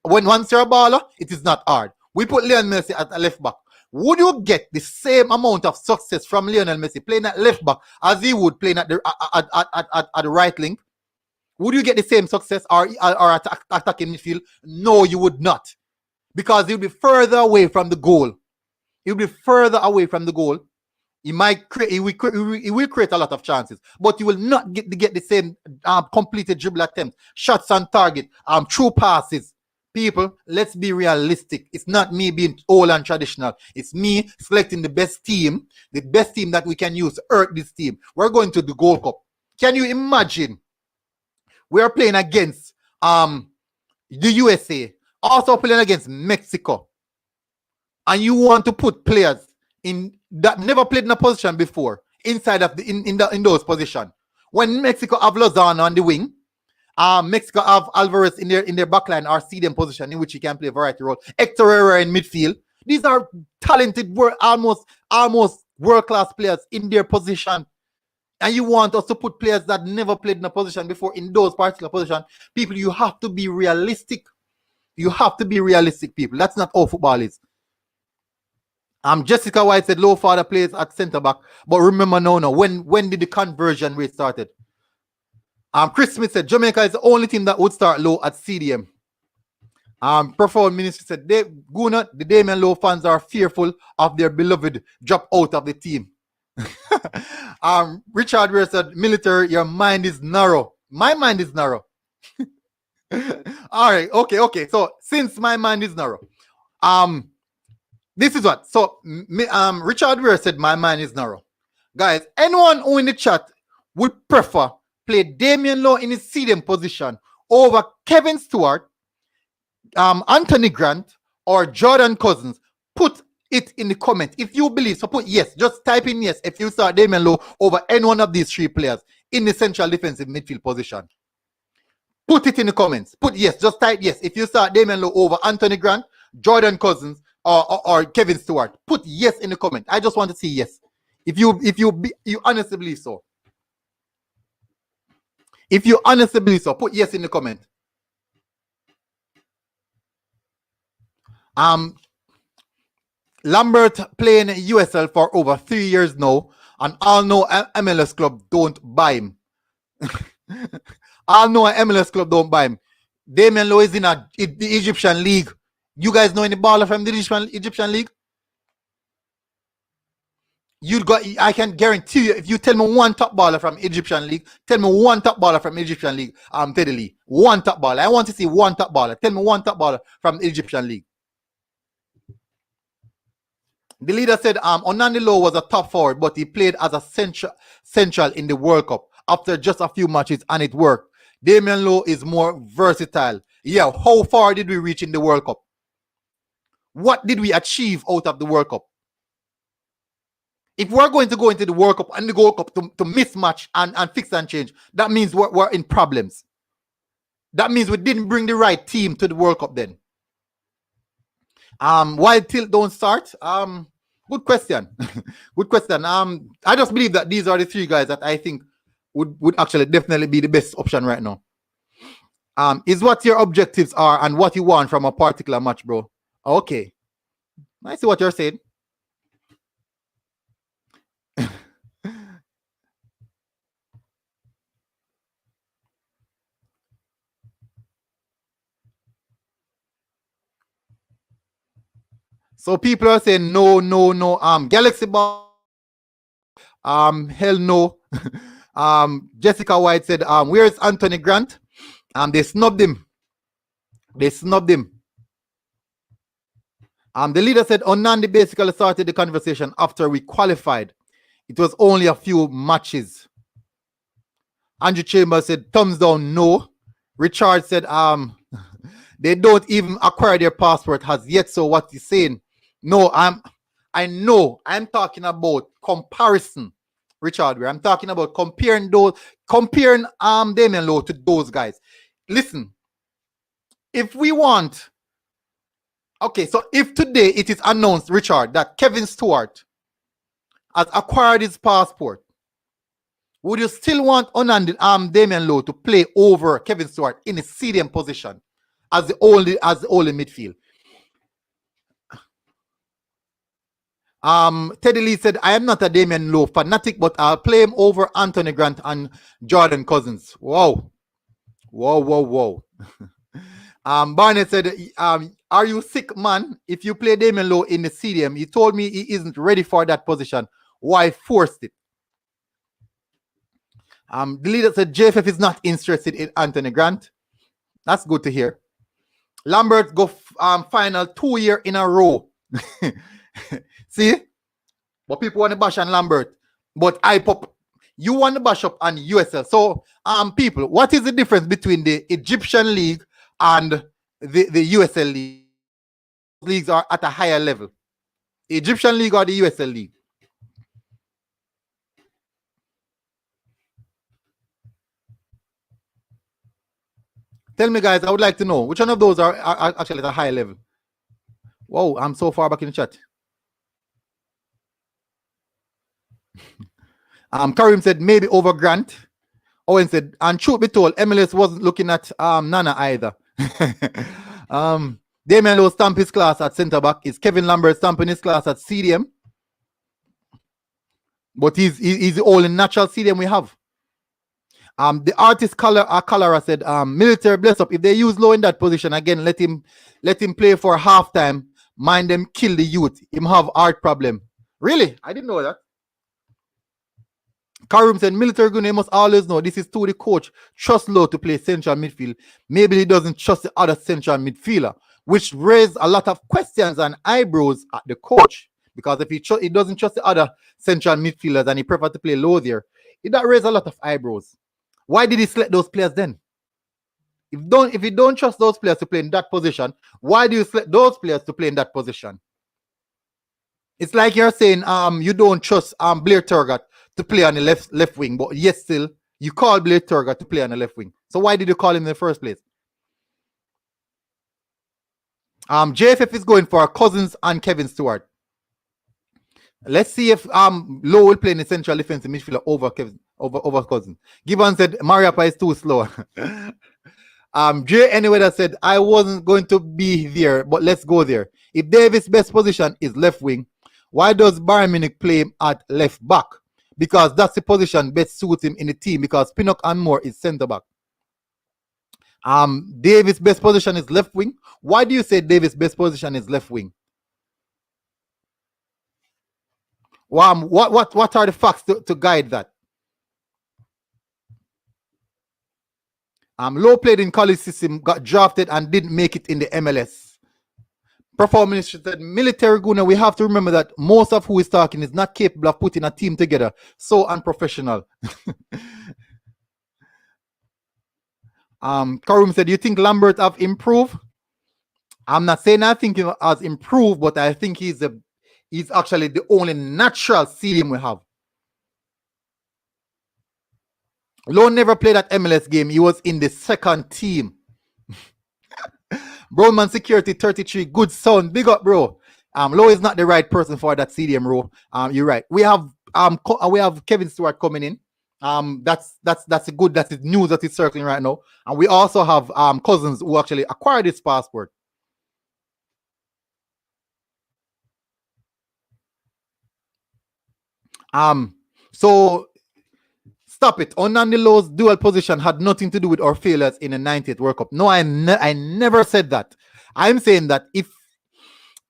once you're a baller, it is not hard. We put Lionel Messi at a left back. Would you get the same amount of success from Lionel Messi playing at left back as he would playing at the right link? Would you get the same success or attacking midfield? No, you would not. Because he'll be further away from the goal. He'll be further away from the goal. He will create a lot of chances, but you will not get the same completed dribble attempt, shots on target, true passes. People, let's be realistic. It's not me being old and traditional. It's me selecting the best team that we can use to hurt this team. We're going to the Gold Cup. Can you imagine? We are playing against the USA, also playing against Mexico, and you want to put players in that never played in a position before inside of in those positions. When Mexico have Lozano on the wing, Mexico have Alvarez in their backline or CDM position in which he can play a variety role. Hector Herrera in midfield. These are talented, almost world-class players in their position. And you want us to put players that never played in a position before in those particular positions. People, you have to be realistic. You have to be realistic, people. That's not how football is. Jessica White said Lowe father plays at centre back, but remember no. When did the conversion rate started? Chris Smith said Jamaica is the only team that would start Lowe at CDM. Profound Minister said the Damian Lowe fans are fearful of their beloved drop out of the team. Richard Ware said, military, your mind is narrow. My mind is narrow. All right, okay. So since my mind is narrow, this is what. So Richard Ware said my mind is narrow. Guys, anyone who in the chat would prefer play Damian Lowe in his CDM position over Kevin Stewart, Anthony Grant, or Jordan Cousins, put it in the comment. If you believe, so put yes. Just type in yes if you start Damian Lowe over any one of these three players in the central defensive midfield position. Put it in the comments. Put yes. Just type yes if you start Damian Lowe over Anthony Grant, Jordan Cousins, or Kevin Stewart. Put yes in the comment. I just want to see yes. If you honestly believe so. If you honestly believe so, put yes in the comment. Lambert playing USL for over 3 years now, and all know MLS club don't buy him. All know MLS club don't buy him. Damian Lowe is in the Egyptian league. You guys know any baller from the Egyptian league? I can guarantee you, if you tell me one top baller from Egyptian league, tell me one top baller from Egyptian league. Teddy Lee, one top baller. I want to see one top baller. Tell me one top baller from the Egyptian league. The leader said Onandi Lowe was a top forward, but he played as a central in the World Cup after just a few matches, and it worked. Damian Lowe is more versatile. Yeah, how far did we reach in the World Cup? What did we achieve out of the World Cup? If we're going to go into the World Cup and the Gold Cup to mismatch and fix and change, that means we're in problems. That means we didn't bring the right team to the World Cup then. Why Tilt don't start? Good question. Good question. I just believe that these are the three guys that I think would actually definitely be the best option right now. Is what your objectives are and what you want from a particular match, bro. Okay. I see what you're saying. So people are saying no. Galaxy Ball. Hell no. Jessica White said, where is Anthony Grant? They snubbed him. The leader said Onandi basically started the conversation after we qualified. It was only a few matches. Andrew Chambers said thumbs down, no. Richard said they don't even acquire their passport as yet. So what he's saying? No, I know. I'm talking about comparison, Richard. I'm talking about comparing Damian Lowe to those guys. Listen, if we want, okay, so if today it is announced, Richard, that Kevin Stewart has acquired his passport, would you still want Damian Lowe to play over Kevin Stewart in a CDM position as the only midfield? Teddy Lee said, I am not a Damian Lowe fanatic, but I'll play him over Anthony Grant and Jordan Cousins. Whoa. Barnett said, are you sick, man? If you play Damian Lowe in the CDM, he told me he isn't ready for that position. Why forced it? The leader said JFF is not interested in Anthony Grant. That's good to hear. Lambert go final 2 years in a row. See? But people want to bash on Lambert. But you want to bash up on USL. So, people, what is the difference between the Egyptian League and the USL League? Leagues are at a higher level. The Egyptian League or the USL League? Tell me, guys, I would like to know which one of those are actually at a higher level. Whoa, I'm so far back in the chat. Karim said maybe over Grant. Owen said, and truth be told, MLS wasn't looking at Nana either. Damian Lowe stamp his class at centre back. Is Kevin Lambert stamping his class at CDM? But he's the only natural CDM we have. The artist Colora said, military bless up. If they use Lowe in that position again, let him play for halftime. Mind them kill the youth. Him have heart problem. Really? I didn't know that. Karim said, Military Gunner must always know this is to the coach. Trust Low to play central midfield. Maybe he doesn't trust the other central midfielder, which raised a lot of questions and eyebrows at the coach. Because if he doesn't trust the other central midfielders and he prefers to play Low there, that raised a lot of eyebrows. Why did he select those players then? If you don't trust those players to play in that position, why do you select those players to play in that position? It's like you're saying you don't trust Blair Turgott to play on the left wing, but yet still you call Blair Turgott to play on the left wing. So why did you call him in the first place? JFF is going for Cousins and Kevin Stewart. Let's see if Low will play in the central defensive midfielder over Cousins. Gibbon said Mariappa is too slow. Jay Anyweather said I wasn't going to be there, but let's go there. If Davis' best position is left wing, why does Bayern Munich play him at left back? Because that's the position best suits him in the team, because Pinnock and Moore is centre back. Davis' best position is left wing. Why do you say Davis' best position is left wing? What are the facts to guide that? Low played in college system, got drafted and didn't make it in the MLS. Performance said, Military Gunner, we have to remember that most of who is talking is not capable of putting a team together. So unprofessional. Karim said, you think Lambert have improved? I'm not saying I think he has improved, but I think he's actually the only natural CDM we have. Low never played that MLS game. He was in the second team. Brownman Security 33, good sound. Big up, bro. Low is not the right person for that CDM role. You're right. We have Kevin Stewart coming in. That's news that is circling right now. And we also have Cousins who actually acquired his passport. So stop it. Onandi Low's dual position had nothing to do with our failures in the 90th World Cup. No, I never said that. I'm saying that if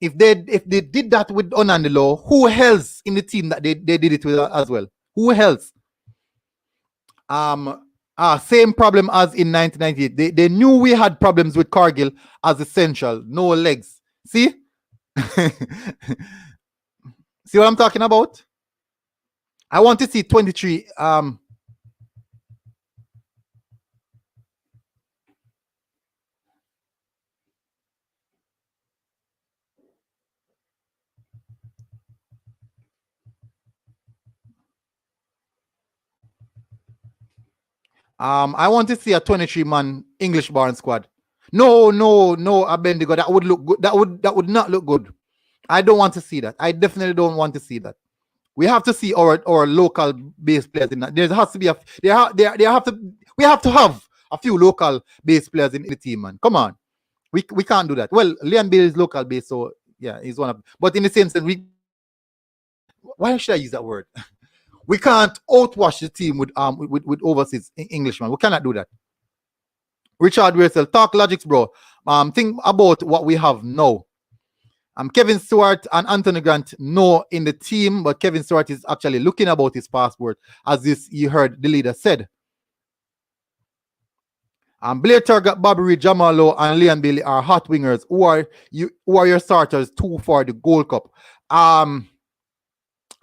they did that with Onandi Low, who else in the team that they did it with as well? Who else? Same problem as in 1998. They knew we had problems with Cargill as essential, no legs. See? See what I'm talking about? I want to see 23. I want to see a 23-man English-born squad. No, Abendigo. That would look good. That would not look good. I don't want to see that. I definitely don't want to see that. We have to see our local base players in that. There has to be we have to have a few local base players in the team, man. Come on. We can't do that. Well, Leon Bailey is local base, so yeah, he's one of. But in the same sense, why should I use that word? We can't outwash the team with overseas Englishmen. We cannot do that. Richard Russell, talk logics, bro. Think about what we have now. Kevin Stewart and Anthony Grant know in the team, but Kevin Stewart is actually looking about his passport, as you heard the leader said. Blair Turgott, Bobby Reed, Jamal Lowe, and Leon Bailey are hot wingers. Who are your starters too for the Gold Cup?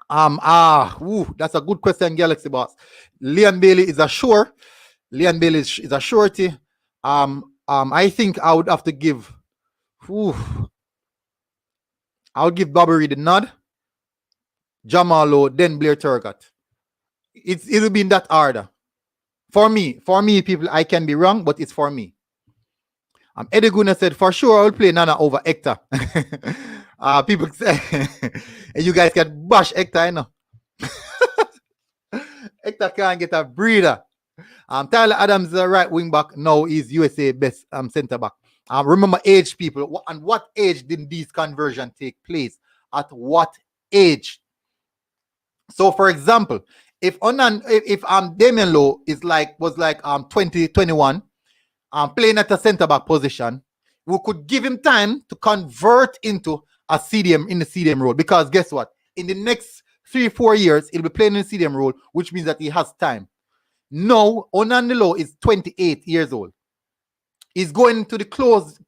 That's a good question, Galaxy Boss. Leon Bailey is a sure. Leon Bailey is a surety. I think I would have to give. I would give Bobby Reed the nod. Jamal Lowe, then Blair Turgott. It'll be in that order. For me, people, I can be wrong, but it's for me. Eddie Guna said, for sure I will play Nana over Hector. People say, you guys can bash Hector, I know. Hector can't get a breather. Tyler Adams is a right wing back. Now he's USA best centre back. Remember age, people. And what age did these conversions take place? At what age? So, for example, if Damian Lowe was like 2021, playing at a centre back position, we could give him time to convert into a CDM in the CDM role. Because guess what? In the next 3-4 years, he'll be playing in the CDM role, which means that he has time. Now, Onandilo is 28 years old. He's going to the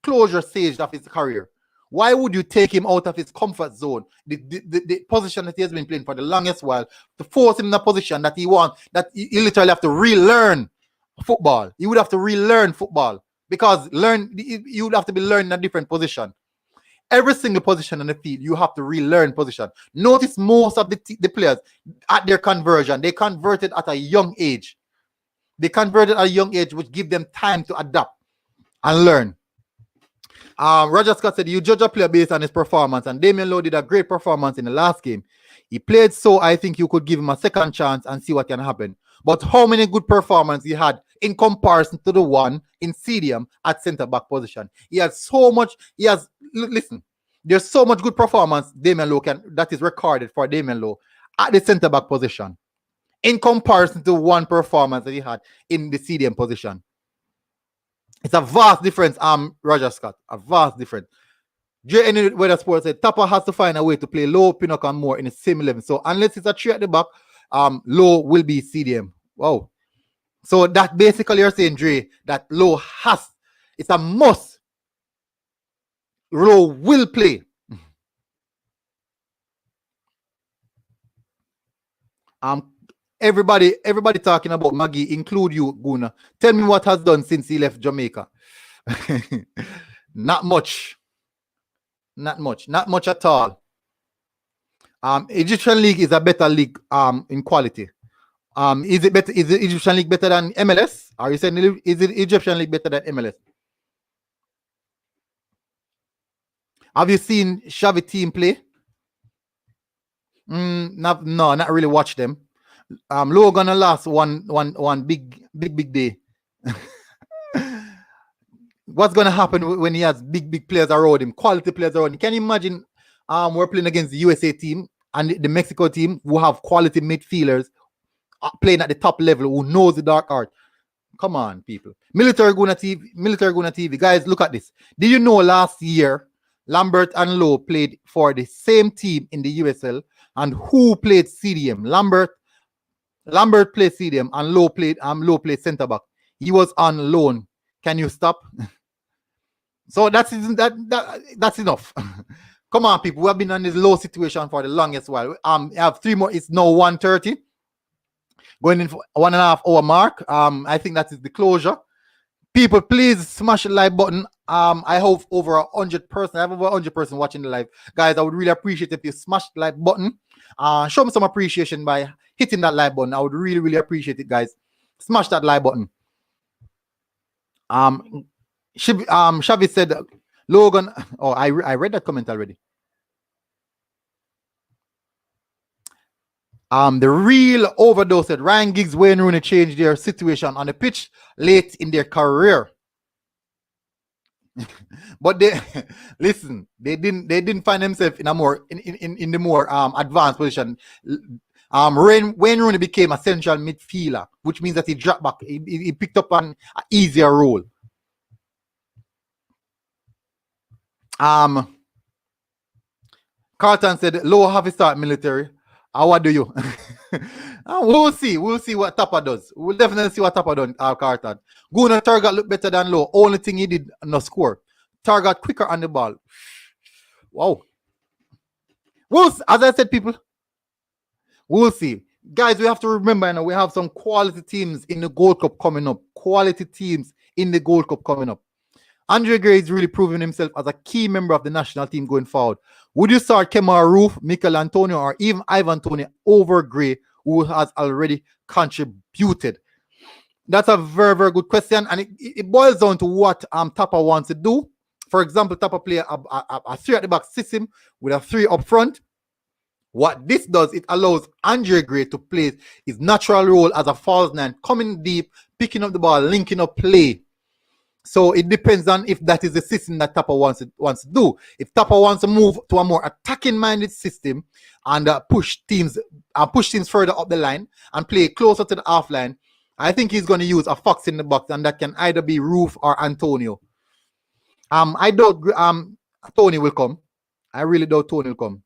closure stage of his career. Why would you take him out of his comfort zone, the position that he has been playing for the longest while, to force him in a position that he wants, that he literally have to relearn football? He would have to relearn football because you would have to be learning a different position. Every single position on the field, you have to relearn position. Notice most of the players at their conversion, they converted at a young age. They converted at a young age, which give them time to adapt and learn. Roger Scott said, you judge a player based on his performance, and Damian Lowe did a great performance in the last game. He played, so I think you could give him a second chance and see what can happen. But how many good performances he had in comparison to the one in CDM at centre-back position? He has so much, listen, there's so much good performance Damian Lowe that is recorded for Damian Lowe at the centre-back position in comparison to one performance that he had in the CDM position. It's a vast difference, Roger Scott. A vast difference. JN Weather Sports said Tapper has to find a way to play Low, Pinnock, and more in the same 11. So unless it's a 3 at the back, Low will be CDM. Wow. So that basically you're saying, Dre, that Low it's a must. Low will play. Everybody talking about Maggie, include you, Guna. Tell me what has done since he left Jamaica. Not much. Not much at all. Egyptian League is a better league in quality. Is the Egyptian League better than MLS? Are you saying is the Egyptian League better than MLS? Have you seen Xavi team play? No, not really watch them. Low gonna last one big day. What's gonna happen when he has big players around him, quality players around him? Can you imagine we're playing against the USA team and the Mexico team who have quality midfielders playing at the top level, who knows the dark art? Come on, people. Military Guna TV. Guys, look at this. Did you know last year Lambert and Lowe played for the same team in the USL, and who played CDM? Lambert played CDM and Lowe played centre back. He was on loan. Can you stop? So that's enough. Come on, people. We have been on this low situation for the longest while. I have 3 more. It's now 1:30. Going in for 1.5 hour mark. I think that is the closure. People, please smash the like button. I have over 100 person. I have over 100 person watching the live. Guys, I would really appreciate if you smash the like button. Show me some appreciation by hitting that like button. I would really appreciate it, guys. Smash that like button. Xavi said, Logan. Oh, I read that comment already. The real overdose said Ryan Giggs, Wayne Rooney changed their situation on the pitch late in their career. But they listen, they didn't find themselves in a more in the more advanced position. Wayne Rooney became a central midfielder, which means that he dropped back. He picked up an easier role. Carlton said, Low have to start military. What do you? We'll see what Tapper does. We'll definitely see what Tapper does, Carlton. Gunnar Target looked better than Low. Only thing he did, no score. Target quicker on the ball. Wow. As I said, people, we'll see. Guys, we have to remember, we have some quality teams in the Gold Cup coming up. Andre Gray is really proving himself as a key member of the national team going forward. Would you start Kemar Roof, Mikel Antonio, or even Ivan Toney over Gray, who has already contributed? That's a very good question, and it boils down to what Tapper wants to do. For example, Tapper play a 3 at the back system with a 3 up front. What this does, it allows Andre Gray to play his natural role as a false 9, coming deep, picking up the ball, linking up play. So it depends on if that is the system that Tapper wants to do. If Tapper wants to move to a more attacking-minded system and push teams further up the line and play closer to the half line, I think he's going to use a fox in the box, and that can either be Roof or Antonio. I doubt Tony will come. I really doubt Tony will come.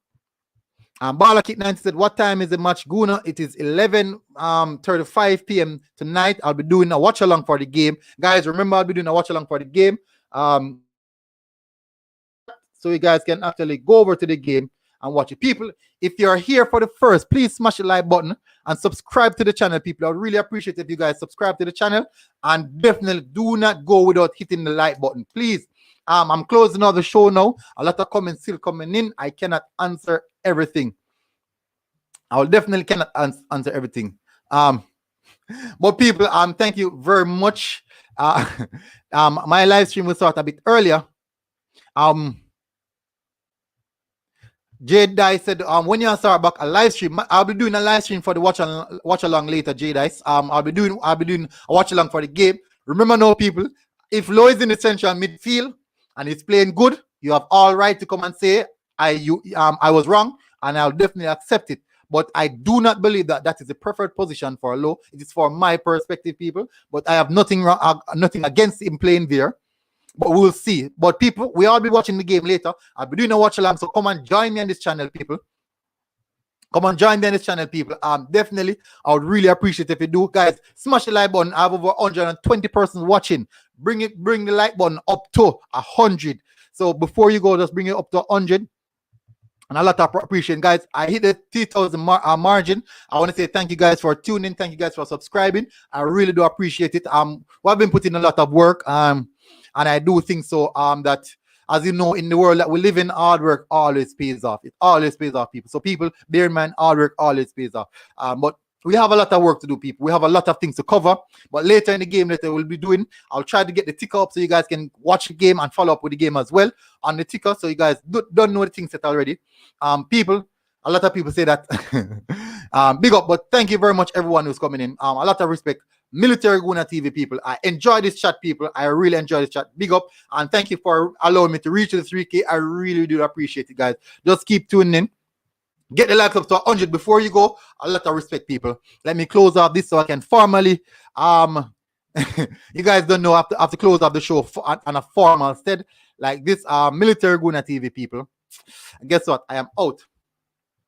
Bala Kick 90 said, what time is the match, Guna? It is 11:35 p.m. tonight. I'll be doing a watch along for the game. Guys, remember, I'll be doing a watch along for the game. So you guys can actually go over to the game and watch it. People, if you're here for the first, please smash the like button and subscribe to the channel, people. I would really appreciate if you guys subscribe to the channel, and definitely do not go without hitting the like button, please. I'm closing out the show now. A lot of comments still coming in. I cannot answer everything. I will definitely cannot answer everything. But people, thank you very much. My live stream will start a bit earlier. Jay Dice said, when you start back a live stream, I'll be doing a live stream for the watch along later, Jay Dice. I'll be doing a watch along for the game. Remember now, people, if Low is in the central midfield and he's playing good, you have all right to come and say I was wrong, and I'll definitely accept it. But I do not believe that that is the preferred position for Low. It is for my perspective, people. But I have nothing wrong, nothing against him playing there. But we'll see. But people, we all be watching the game later. I'll be doing a watch along. So come and join me on this channel, people. Come on, join me on this channel, people. Definitely, I would really appreciate it if you do. Guys, smash the like button. I have over 120 persons watching. Bring the like button up to 100. So before you go, just bring it up to 100. And a lot of appreciation, guys. I hit the 3,000 margin. I want to say thank you guys for tuning. Thank you guys for subscribing. I really do appreciate it. We've been putting a lot of work. And I do think so that, as you know, in the world that we live in, hard work always pays off. It always pays off, people. So people, bear in mind, hard work always pays off. But we have a lot of work to do, people. We have a lot of things to cover. But later in the game, we'll be doing, I'll try to get the ticker up so you guys can watch the game and follow up with the game as well on the ticker. So you guys don't know the things set already. People, a lot of people say that. Big up, but thank you very much, everyone who's coming in. A lot of respect. Military Guna TV, people. I enjoy this chat, people. I really enjoy this chat. Big up, and thank you for allowing me to reach the 3K. I really do appreciate it, guys. Just keep tuning in. Get the likes up to 100 before you go. A lot of respect, people. Let me close off this so I can formally. You guys don't know, I have to close off the show on a formal stead like this. Military Guna TV, people. And guess what? I am out.